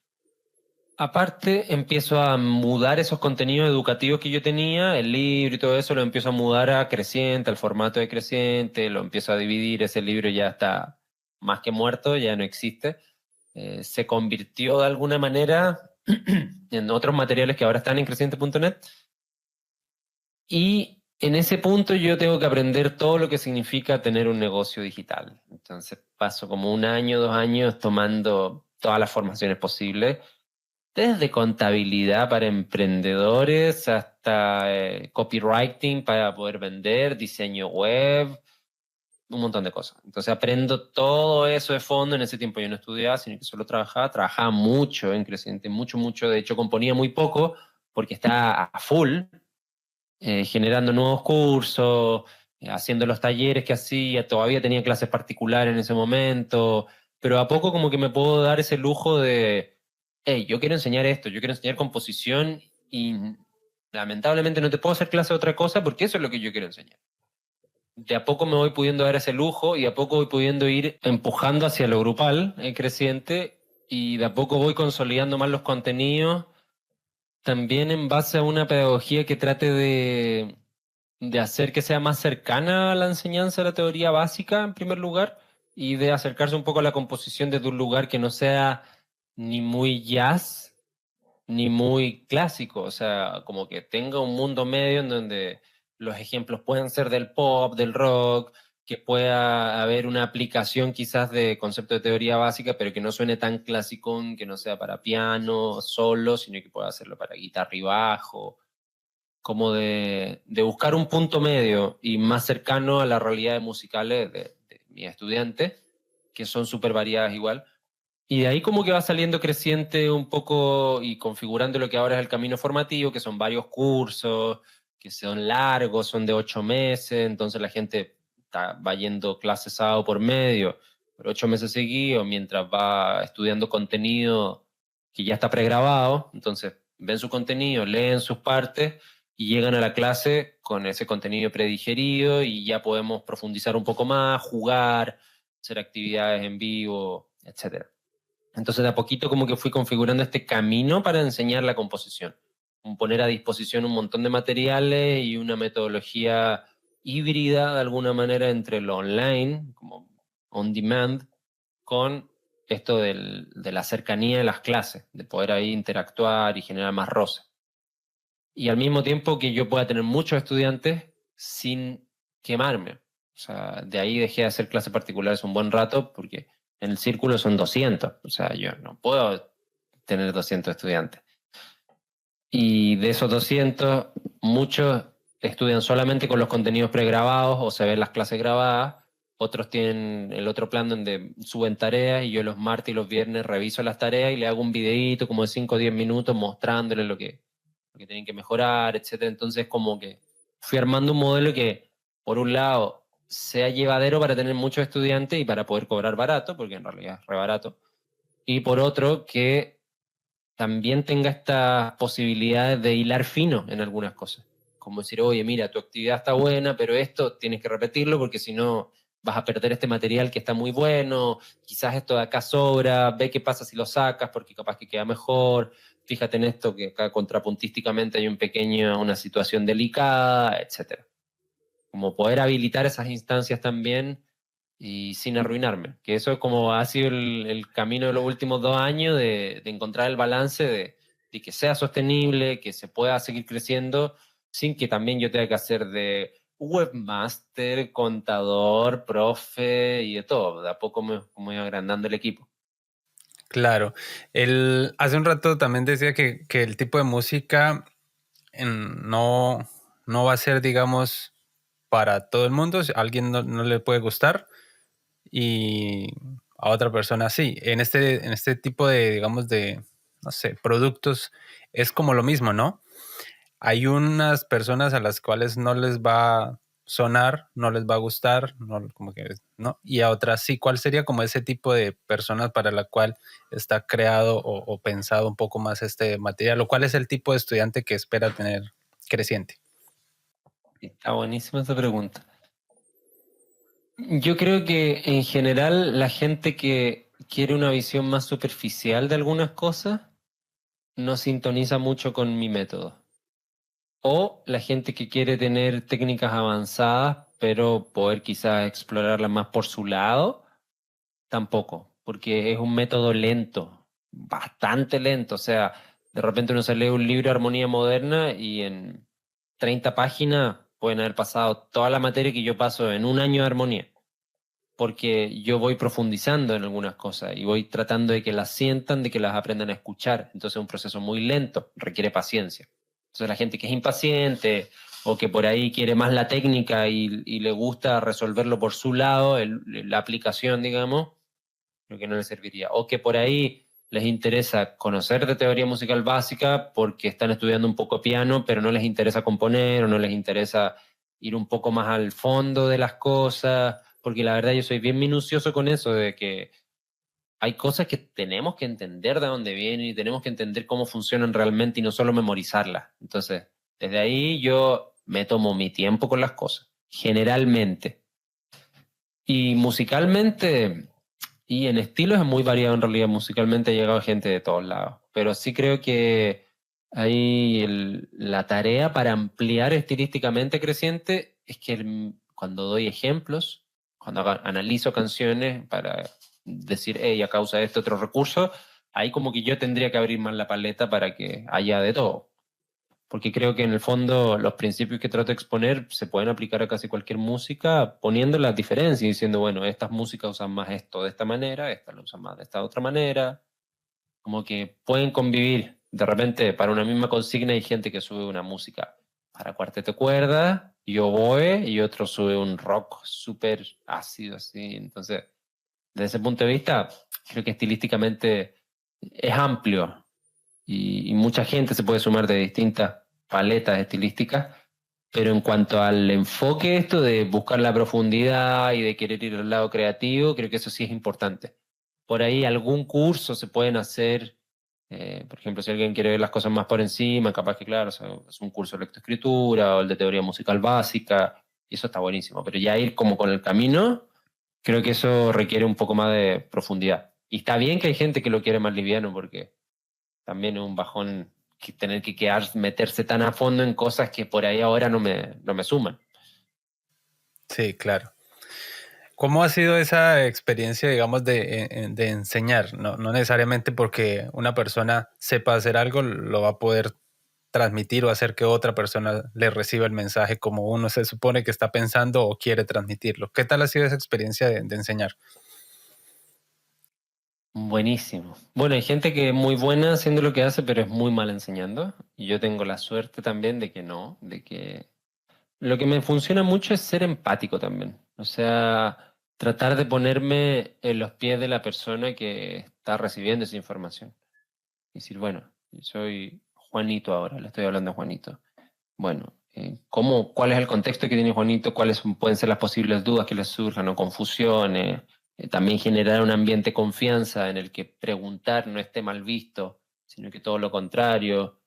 Speaker 2: aparte empiezo a mudar esos contenidos educativos que yo tenía, el libro y todo eso, lo empiezo a mudar a Creciente, al formato de Creciente, lo empiezo a dividir, ese libro ya está más que muerto, ya no existe. Se convirtió de alguna manera en otros materiales que ahora están en creciente.net. Y en ese punto yo tengo que aprender todo lo que significa tener un negocio digital. Entonces paso como 1 año, 2 años tomando todas las formaciones posibles, desde contabilidad para emprendedores hasta copywriting para poder vender, diseño web, un montón de cosas. Entonces aprendo todo eso de fondo. En ese tiempo yo no estudiaba, sino que solo trabajaba mucho en Creciente, mucho, mucho. De hecho componía muy poco porque estaba a full generando nuevos cursos, haciendo los talleres que hacía, todavía tenía clases particulares en ese momento, pero a poco como que me puedo dar ese lujo de, hey, yo quiero enseñar esto, yo quiero enseñar composición y lamentablemente no te puedo hacer clase de otra cosa porque eso es lo que yo quiero enseñar. De a poco me voy pudiendo dar ese lujo y a poco voy pudiendo ir empujando hacia lo grupal, creciente, y de a poco voy consolidando más los contenidos también en base a una pedagogía que trate de hacer que sea más cercana a la enseñanza de la teoría básica, en primer lugar, y de acercarse un poco a la composición desde un lugar que no sea ni muy jazz, ni muy clásico, o sea, como que tenga un mundo medio en donde los ejemplos puedan ser del pop, del rock, que pueda haber una aplicación quizás de concepto de teoría básica, pero que no suene tan clásico, que no sea para piano solo, sino que pueda hacerlo para guitarra y bajo, como de buscar un punto medio y más cercano a las realidades musicales de mis estudiantes, que son súper variadas igual. Y de ahí como que va saliendo creciente un poco y configurando lo que ahora es el camino formativo, que son varios cursos, que son largos, son de 8 meses, entonces la gente va yendo clases sábado por medio, por 8 meses seguidos, mientras va estudiando contenido que ya está pregrabado, entonces ven su contenido, leen sus partes y llegan a la clase con ese contenido predigerido y ya podemos profundizar un poco más, jugar, hacer actividades en vivo, etcétera. Entonces de a poquito como que fui configurando este camino para enseñar la composición, poner a disposición un montón de materiales y una metodología híbrida de alguna manera entre lo online, como on demand, con esto de la cercanía de las clases, de poder ahí interactuar y generar más roce. Y al mismo tiempo que yo pueda tener muchos estudiantes sin quemarme. O sea, de ahí dejé de hacer clases particulares un buen rato porque en el círculo son 200. O sea, yo no puedo tener 200 estudiantes. Y de esos 200, muchos estudian solamente con los contenidos pregrabados o se ven las clases grabadas. Otros tienen el otro plan donde suben tareas y yo los martes y los viernes reviso las tareas y le hago un videíto como de 5 o 10 minutos mostrándoles lo que tienen que mejorar, etcétera. Entonces como que fui armando un modelo que, por un lado, sea llevadero para tener muchos estudiantes y para poder cobrar barato, porque en realidad es re barato, y por otro, que también tenga estas posibilidades de hilar fino en algunas cosas. Como decir, oye, mira, tu actividad está buena, pero esto tienes que repetirlo porque si no vas a perder este material que está muy bueno, quizás esto de acá sobra, ve qué pasa si lo sacas porque capaz que queda mejor, fíjate en esto que acá contrapuntísticamente hay una situación delicada, etcétera. Como poder habilitar esas instancias también y sin arruinarme. Que eso es como ha sido el camino de los últimos 2 años de encontrar el balance de que sea sostenible, que se pueda seguir creciendo, sin que también yo tenga que hacer de webmaster, contador, profe y de todo. De a poco me voy agrandando el equipo.
Speaker 1: Claro. Hace un rato también decía que el tipo de música no, no va a ser, digamos, para todo el mundo. Si a alguien no le puede gustar y a otra persona sí. En este tipo de, digamos, de, no sé, productos es como lo mismo, ¿no? Hay unas personas a las cuales no les va a sonar, no les va a gustar, no, como que, ¿no? Y a otras sí. ¿Cuál sería como ese tipo de personas para la cual está creado o pensado un poco más este material? ¿O cuál es el tipo de estudiante que espera tener creciente?
Speaker 2: Está buenísima esa pregunta. Yo creo que en general la gente que quiere una visión más superficial de algunas cosas no sintoniza mucho con mi método. O la gente que quiere tener técnicas avanzadas, pero poder quizás explorarlas más por su lado, tampoco, porque es un método lento, bastante lento. O sea, de repente uno se lee un libro de armonía moderna y en 30 páginas pueden haber pasado toda la materia que yo paso en un año de armonía, porque yo voy profundizando en algunas cosas y voy tratando de que las sientan, de que las aprendan a escuchar. Entonces es un proceso muy lento, requiere paciencia. Entonces la gente que es impaciente o que por ahí quiere más la técnica y le gusta resolverlo por su lado, la aplicación, digamos, creo que no les serviría. O que por ahí les interesa conocer de teoría musical básica porque están estudiando un poco piano, pero no les interesa componer o no les interesa ir un poco más al fondo de las cosas, porque la verdad yo soy bien minucioso con eso, de que hay cosas que tenemos que entender de dónde vienen y tenemos que entender cómo funcionan realmente y no solo memorizarlas. Entonces, desde ahí yo me tomo mi tiempo con las cosas, generalmente. Y musicalmente, y en estilos es muy variado en realidad. Musicalmente ha llegado gente de todos lados. Pero sí creo que hay la tarea para ampliar estilísticamente creciente es que cuando doy ejemplos, cuando analizo canciones para decir, hey, a causa de este otro recurso, ahí como que yo tendría que abrir más la paleta para que haya de todo, porque creo que en el fondo los principios que trato de exponer se pueden aplicar a casi cualquier música, poniendo las diferencias y diciendo, bueno, estas músicas usan más esto de esta manera, estas lo usan más de esta otra manera, como que pueden convivir. De repente, para una misma consigna hay gente que sube una música para cuarteto de cuerdas y oboe, y otro sube un rock súper ácido, así. Entonces, desde ese punto de vista, creo que estilísticamente es amplio y mucha gente se puede sumar de distintas paletas estilísticas, pero en cuanto al enfoque esto de buscar la profundidad y de querer ir al lado creativo, creo que eso sí es importante. Por ahí algún curso se pueden hacer, por ejemplo, si alguien quiere ver las cosas más por encima, capaz que claro, o sea, es un curso de lectoescritura o el de teoría musical básica, y eso está buenísimo, pero ya ir como con el camino, creo que eso requiere un poco más de profundidad. Y está bien que hay gente que lo quiere más liviano, porque también es un bajón que tener que meterse tan a fondo en cosas que por ahí ahora no me suman.
Speaker 1: Sí, claro. ¿Cómo ha sido esa experiencia, digamos, de enseñar? No, no necesariamente porque una persona sepa hacer algo, lo va a poder transmitir o hacer que otra persona le reciba el mensaje como uno se supone que está pensando o quiere transmitirlo. ¿Qué tal ha sido esa experiencia de enseñar?
Speaker 2: Buenísimo. Bueno, hay gente que es muy buena haciendo lo que hace, pero es muy mal enseñando. Y yo tengo la suerte también de que no, de que lo que me funciona mucho es ser empático también. O sea, tratar de ponerme en los pies de la persona que está recibiendo esa información. Y decir, bueno, yo soy Juanito ahora, le estoy hablando a Juanito. Bueno, cuál es el contexto que tiene Juanito, cuáles pueden ser las posibles dudas que les surjan o confusiones. También generar un ambiente de confianza en el que preguntar no esté mal visto, sino que todo lo contrario.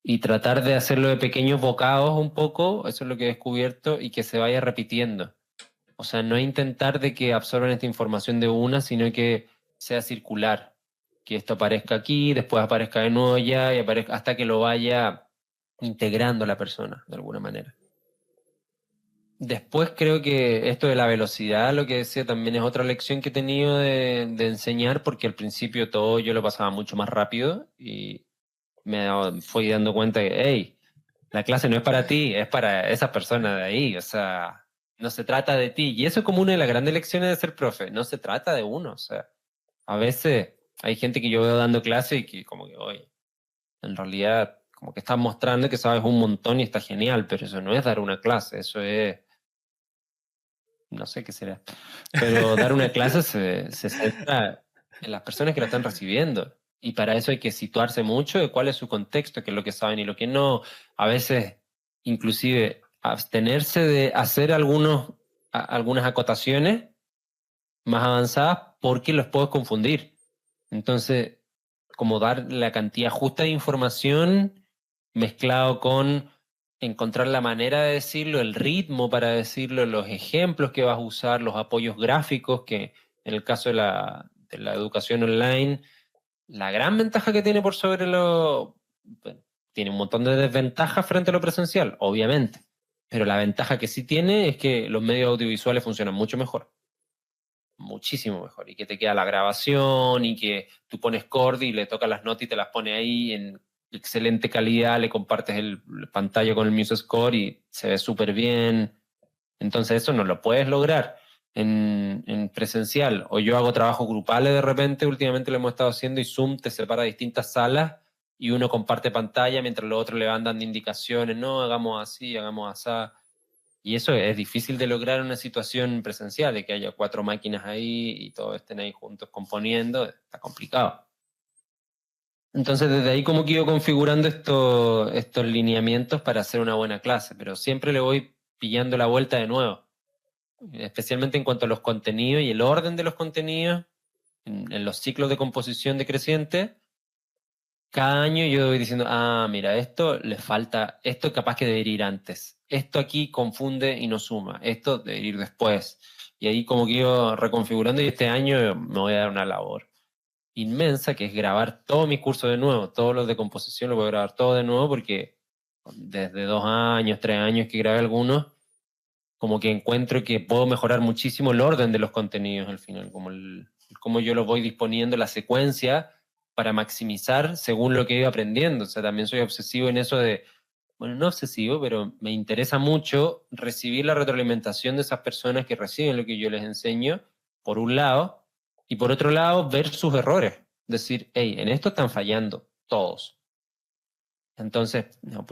Speaker 2: Y tratar de hacerlo de pequeños bocados un poco, eso es lo que he descubierto, y que se vaya repitiendo. O sea, no intentar de que absorban esta información de una, sino que sea circular. Que esto aparezca aquí, después aparezca de nuevo allá y aparezca hasta que lo vaya integrando la persona de alguna manera. Después creo que esto de la velocidad, lo que decía, también es otra lección que he tenido de enseñar, porque al principio todo yo lo pasaba mucho más rápido y fui dando cuenta que, hey, la clase no es para ti, es para esa persona de ahí, o sea, no se trata de ti. Y eso es como una de las grandes lecciones de ser profe, no se trata de uno, o sea, a veces hay gente que yo veo dando clase y que como que, oye, en realidad como que estás mostrando que sabes un montón y está genial, pero eso no es dar una clase, eso es, no sé qué será, pero dar una clase se centra en las personas que la están recibiendo. Y para eso hay que situarse mucho de cuál es su contexto, qué es lo que saben y lo que no. A veces, inclusive, abstenerse de hacer algunas acotaciones más avanzadas porque los puedes confundir. Entonces, como dar la cantidad justa de información mezclado con encontrar la manera de decirlo, el ritmo para decirlo, los ejemplos que vas a usar, los apoyos gráficos, que en el caso de la educación online, la gran ventaja que tiene por sobre bueno, tiene un montón de desventajas frente a lo presencial, obviamente, pero la ventaja que sí tiene es que los medios audiovisuales funcionan mucho mejor, muchísimo mejor, y que te queda la grabación y que tú pones Cordy y le tocas las notas y te las pone ahí en excelente calidad, le compartes la pantalla con el MuseScore y se ve súper bien. Entonces eso no lo puedes lograr en presencial. O yo hago trabajos grupales de repente, últimamente lo hemos estado haciendo y Zoom te separa distintas salas y uno comparte pantalla mientras los otros le van dando indicaciones, no, hagamos así, hagamos así. Y eso es difícil de lograr en una situación presencial, de que haya 4 máquinas ahí y todos estén ahí juntos componiendo, está complicado. Entonces desde ahí como que iba configurando estos lineamientos para hacer una buena clase, pero siempre le voy pillando la vuelta de nuevo, especialmente en cuanto a los contenidos y el orden de los contenidos, en los ciclos de composición decreciente. Cada año yo voy diciendo, ah, mira, esto le falta, esto capaz que debería ir antes, esto aquí confunde y no suma, esto debe ir después. Y ahí como que iba reconfigurando y este año me voy a dar una labor inmensa que es grabar todo mi curso de nuevo, todos los de composición lo voy a grabar todo de nuevo porque desde 2 años, 3 años que grabé algunos, como que encuentro que puedo mejorar muchísimo el orden de los contenidos al final, como yo los voy disponiendo, la secuencia para maximizar según lo que he ido aprendiendo. O sea, también soy obsesivo en eso de, bueno, no obsesivo, pero me interesa mucho recibir la retroalimentación de esas personas que reciben lo que yo les enseño, por un lado, y por otro lado, ver sus errores. Decir, hey, en esto están fallando todos. Entonces, no,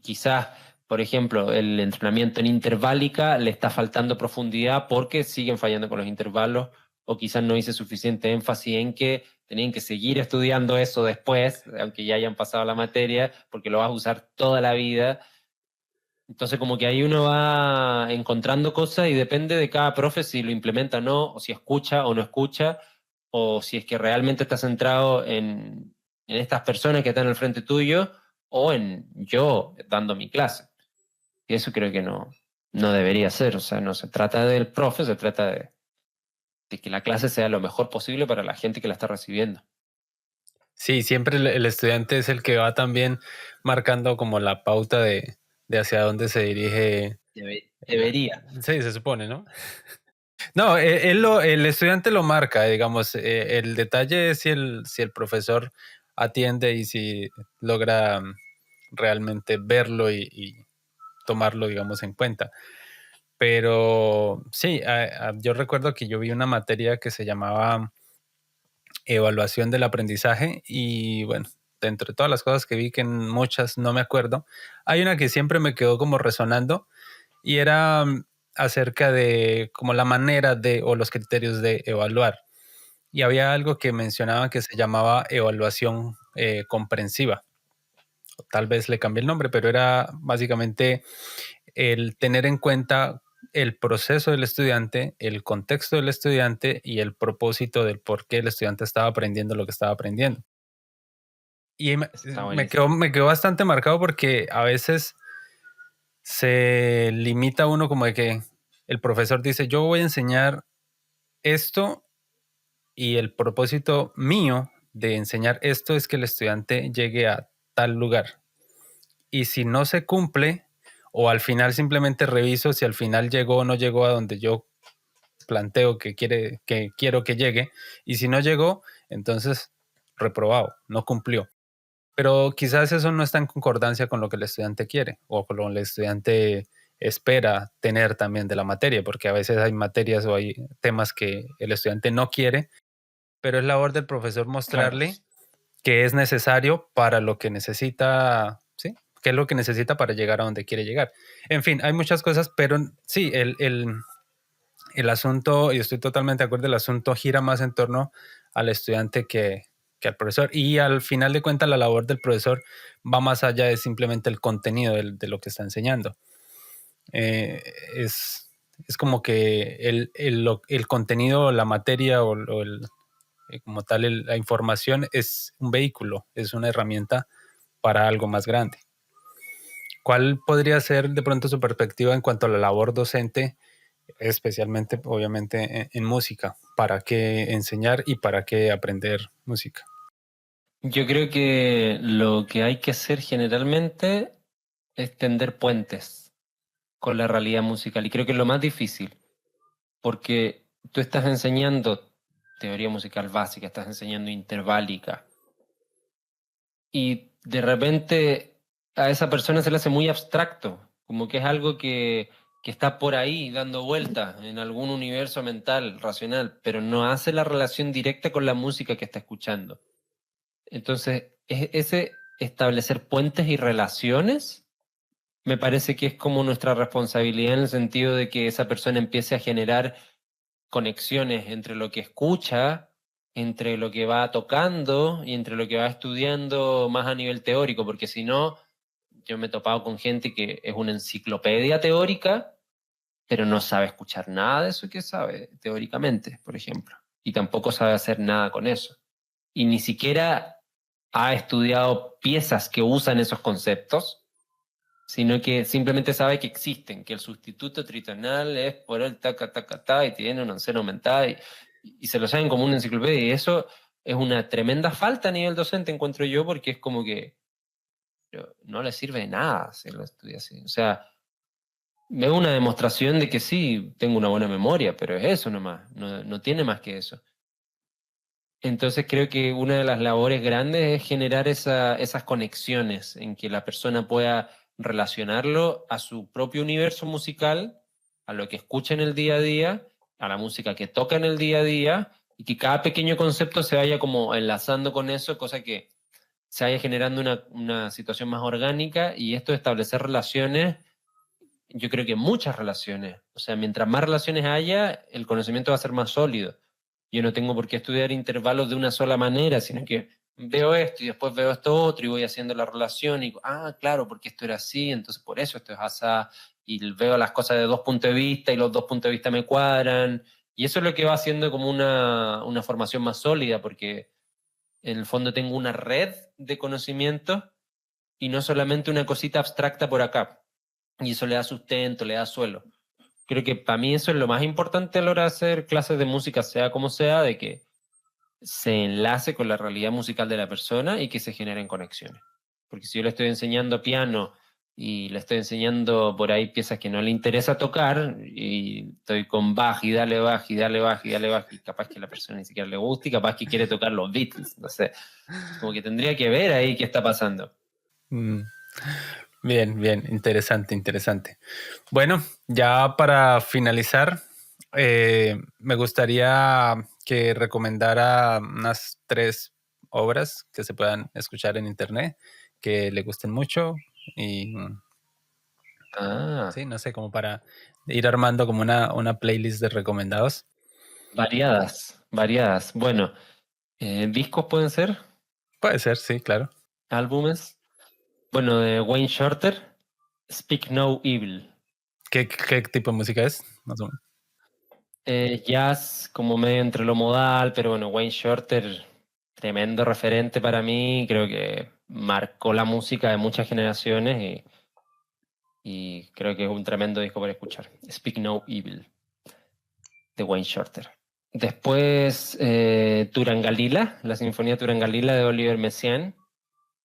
Speaker 2: quizás, por ejemplo, el entrenamiento en interválica le está faltando profundidad porque siguen fallando con los intervalos, o quizás no hice suficiente énfasis en que tenían que seguir estudiando eso después, aunque ya hayan pasado la materia, porque lo vas a usar toda la vida. Entonces, como que ahí uno va encontrando cosas y depende de cada profe si lo implementa o no, o si escucha o no escucha, o si es que realmente está centrado en estas personas que están al frente tuyo o en yo dando mi clase. Y eso creo que no debería ser. O sea, no se trata del profe, se trata de que la clase sea lo mejor posible para la gente que la está recibiendo.
Speaker 1: Sí, siempre el estudiante es el que va también marcando como la pauta de hacia dónde se dirige.
Speaker 2: Debería.
Speaker 1: Sí, se supone, ¿no? No, el estudiante lo marca, digamos, el detalle es si el profesor atiende y si logra realmente verlo y tomarlo, digamos, en cuenta. Pero sí, yo recuerdo que yo vi una materia que se llamaba evaluación del aprendizaje y bueno, dentro de todas las cosas que vi, que en muchas no me acuerdo, hay una que siempre me quedó como resonando y era acerca de como la manera de o los criterios de evaluar. Y había algo que mencionaban que se llamaba evaluación comprensiva. tal vez le cambié el nombre, pero era básicamente el tener en cuenta el proceso del estudiante, el contexto del estudiante y el propósito del por qué el estudiante estaba aprendiendo lo que estaba aprendiendo. Y
Speaker 2: Eso está buenísimo.
Speaker 1: me quedó bastante marcado porque a veces se limita uno como de que el profesor dice, yo voy a enseñar esto y el propósito mío de enseñar esto es que el estudiante llegue a tal lugar. Y si no se cumple, o al final simplemente reviso si al final llegó o no llegó a donde yo planteo que quiero que llegue, y si no llegó, entonces reprobado, no cumplió. Pero quizás eso no está en concordancia con lo que el estudiante quiere o con lo que el estudiante espera tener también de la materia, porque a veces hay materias o hay temas que el estudiante no quiere, pero es labor del profesor
Speaker 2: Claro.
Speaker 1: mostrarle que es necesario para lo que necesita, ¿sí? ¿Qué es lo que necesita para llegar a donde quiere llegar? En fin, hay muchas cosas, pero sí, el asunto, y estoy totalmente de acuerdo, el asunto gira más en torno al estudiante que al profesor. Y al final de cuentas, la labor del profesor va más allá de simplemente el contenido de lo que está enseñando. Eh, es, es como que el contenido, la materia o como tal la información es un vehículo, es una herramienta para algo más grande. ¿Cuál podría ser de pronto su perspectiva en cuanto a la labor docente, especialmente obviamente en música? ¿Para qué enseñar y para qué aprender música?
Speaker 2: Yo creo que lo que hay que hacer generalmente es tender puentes con la realidad musical. Y creo que es lo más difícil, porque tú estás enseñando teoría musical básica, estás enseñando interválica, y de repente a esa persona se le hace muy abstracto, como que es algo que está por ahí dando vueltas en algún universo mental, racional, pero no hace la relación directa con la música que está escuchando. Entonces, ese establecer puentes y relaciones me parece que es como nuestra responsabilidad en el sentido de que esa persona empiece a generar conexiones entre lo que escucha, entre lo que va tocando y entre lo que va estudiando más a nivel teórico, porque si no, yo me he topado con gente que es una enciclopedia teórica, pero no sabe escuchar nada de eso que sabe teóricamente, por ejemplo, y tampoco sabe hacer nada con eso. Y ni siquiera ha estudiado piezas que usan esos conceptos, sino que simplemente sabe que existen, que el sustituto tritonal es por el taca, taca, ta, y tiene una oncena aumentada, y se lo saben como una enciclopedia, y eso es una tremenda falta a nivel docente, encuentro yo, porque es como que no le sirve de nada si lo estudia así. O sea, es una demostración de que sí, tengo una buena memoria, pero es eso nomás, no tiene más que eso. Entonces creo que una de las labores grandes es generar esas conexiones en que la persona pueda relacionarlo a su propio universo musical, a lo que escucha en el día a día, a la música que toca en el día a día, y que cada pequeño concepto se vaya como enlazando con eso, cosa que se vaya generando una situación más orgánica, y esto de establecer relaciones, yo creo que muchas relaciones, o sea, mientras más relaciones haya, el conocimiento va a ser más sólido. Yo no tengo por qué estudiar intervalos de una sola manera, sino que veo esto y después veo esto otro y voy haciendo la relación y digo, ah, claro, porque esto era así, entonces por eso esto es así, y veo las cosas de dos puntos de vista y los dos puntos de vista me cuadran. Y eso es lo que va haciendo como una formación más sólida, porque en el fondo tengo una red de conocimientos y no solamente una cosita abstracta por acá. Y eso le da sustento, le da suelo. Creo que para mí eso es lo más importante a la hora de hacer clases de música, sea como sea, de que se enlace con la realidad musical de la persona y que se generen conexiones. Porque si yo le estoy enseñando piano y le estoy enseñando por ahí piezas que no le interesa tocar y estoy con Bach y dale Bach y dale Bach y dale Bach y capaz que a la persona ni siquiera le gusta y capaz que quiere tocar los Beatles, no sé. Es como que tendría que ver ahí qué está pasando.
Speaker 1: Mm, bien, bien, interesante, interesante. Bueno, ya para finalizar, me gustaría que recomendara unas 3 obras que se puedan escuchar en internet, que le gusten mucho y
Speaker 2: Ah,
Speaker 1: sí, no sé, como para ir armando como una playlist de recomendados.
Speaker 2: variadas, variadas. Bueno, discos pueden ser,
Speaker 1: Puede ser, sí, claro.
Speaker 2: álbumes. Bueno, de Wayne Shorter, Speak No Evil.
Speaker 1: ¿Qué tipo de música es? Más o menos.
Speaker 2: Jazz como medio entre lo modal, pero bueno, Wayne Shorter, tremendo referente para mí, creo que marcó la música de muchas generaciones y creo que es un tremendo disco para escuchar. Speak No Evil, de Wayne Shorter. Después, Turangalila, la Sinfonía Turangalila de Oliver Messiaen.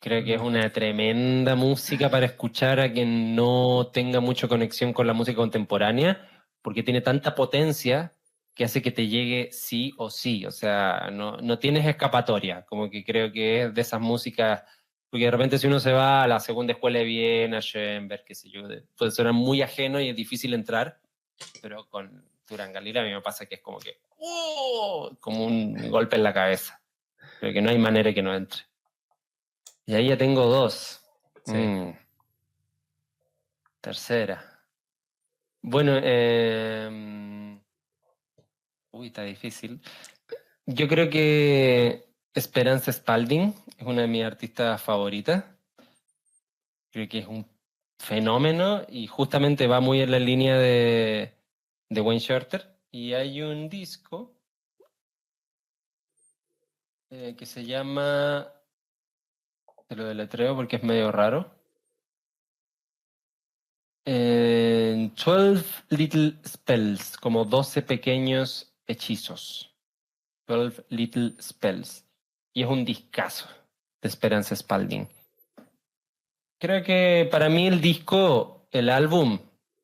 Speaker 2: Creo que es una tremenda música para escuchar a quien no tenga mucha conexión con la música contemporánea, porque tiene tanta potencia que hace que te llegue sí o sí. O sea, no tienes escapatoria. Como que creo que es de esas músicas, porque de repente si uno se va a la Segunda Escuela de Viena, Schoenberg, qué sé yo, puede sonar muy ajeno y es difícil entrar, pero con Turangalila a mí me pasa que es como que, como un golpe en la cabeza. Creo que no hay manera que no entre. Y ahí ya tengo dos.
Speaker 1: Sí.
Speaker 2: Tercera. Bueno, está difícil. Yo creo que Esperanza Spalding es una de mis artistas favoritas. Creo que es un fenómeno y justamente va muy en la línea de Wayne Shorter. Y hay un disco que se llama, te lo deletreo porque es medio raro. 12 Little Spells, como 12 pequeños hechizos. 12 Little Spells. Y es un discazo de Esperanza Spalding. Creo que para mí el disco, el álbum,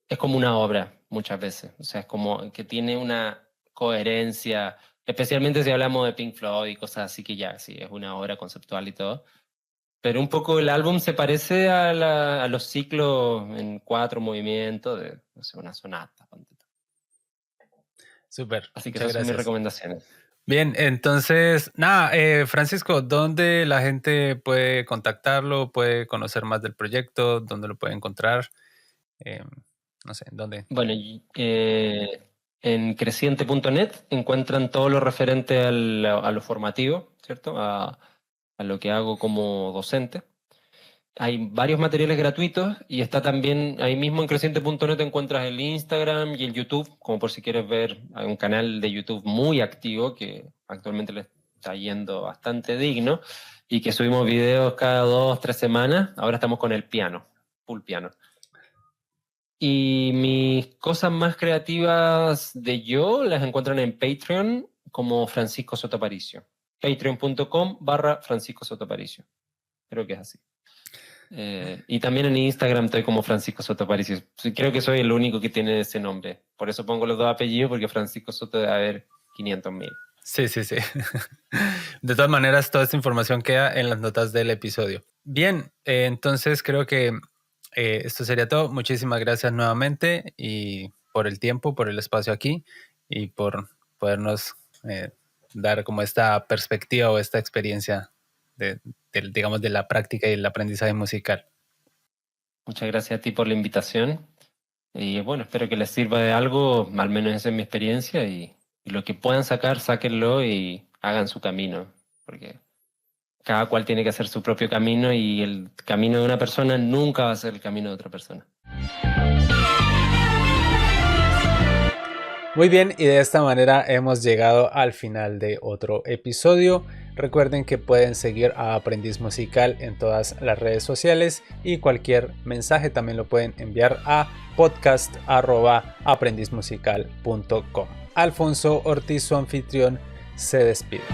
Speaker 2: es como una obra muchas veces. O sea, es como que tiene una coherencia, especialmente si hablamos de Pink Floyd y cosas así, que ya, sí, es una obra conceptual y todo. Pero un poco el álbum se parece a los ciclos en 4 movimientos de, no sé, una sonata.
Speaker 1: Súper.
Speaker 2: Así que
Speaker 1: Muchas
Speaker 2: esas son mis
Speaker 1: gracias.
Speaker 2: recomendaciones.
Speaker 1: Bien, entonces, nada, Francisco, ¿dónde la gente puede contactarlo, puede conocer más del proyecto, dónde lo puede encontrar? No sé, ¿dónde?
Speaker 2: Bueno, en creciente.net encuentran todo lo referente a lo formativo, ¿cierto? A lo que hago como docente. Hay varios materiales gratuitos y está también ahí mismo en creciente.net encuentras el Instagram y el YouTube, como por si quieres ver, hay un canal de YouTube muy activo que actualmente le está yendo bastante digno y que subimos videos cada 2, 3 semanas. Ahora estamos con el piano, full piano. Y mis cosas más creativas de yo las encuentran en Patreon como Francisco Soto Aparicio. Patreon.com/Francisco Soto Aparicio. Creo que es así. Y también en Instagram estoy como Francisco Soto Aparicio. Creo que soy el único que tiene ese nombre. Por eso pongo los dos apellidos, porque Francisco Soto debe haber 500.000.
Speaker 1: Sí. De todas maneras, toda esta información queda en las notas del episodio. Bien, entonces creo que esto sería todo. Muchísimas gracias nuevamente y por el tiempo, por el espacio aquí y por podernos dar como esta perspectiva o esta experiencia digamos, de la práctica y el aprendizaje musical.
Speaker 2: Muchas gracias a ti por la invitación. Y bueno, espero que les sirva de algo, al menos esa es mi experiencia. Y lo que puedan sacar, sáquenlo y hagan su camino. Porque cada cual tiene que hacer su propio camino y el camino de una persona nunca va a ser el camino de otra persona.
Speaker 1: Muy bien, y de esta manera hemos llegado al final de otro episodio. Recuerden que pueden seguir a Aprendiz Musical en todas las redes sociales y cualquier mensaje también lo pueden enviar a podcast@aprendizmusical.com. Alfonso Ortiz, su anfitrión, se despide.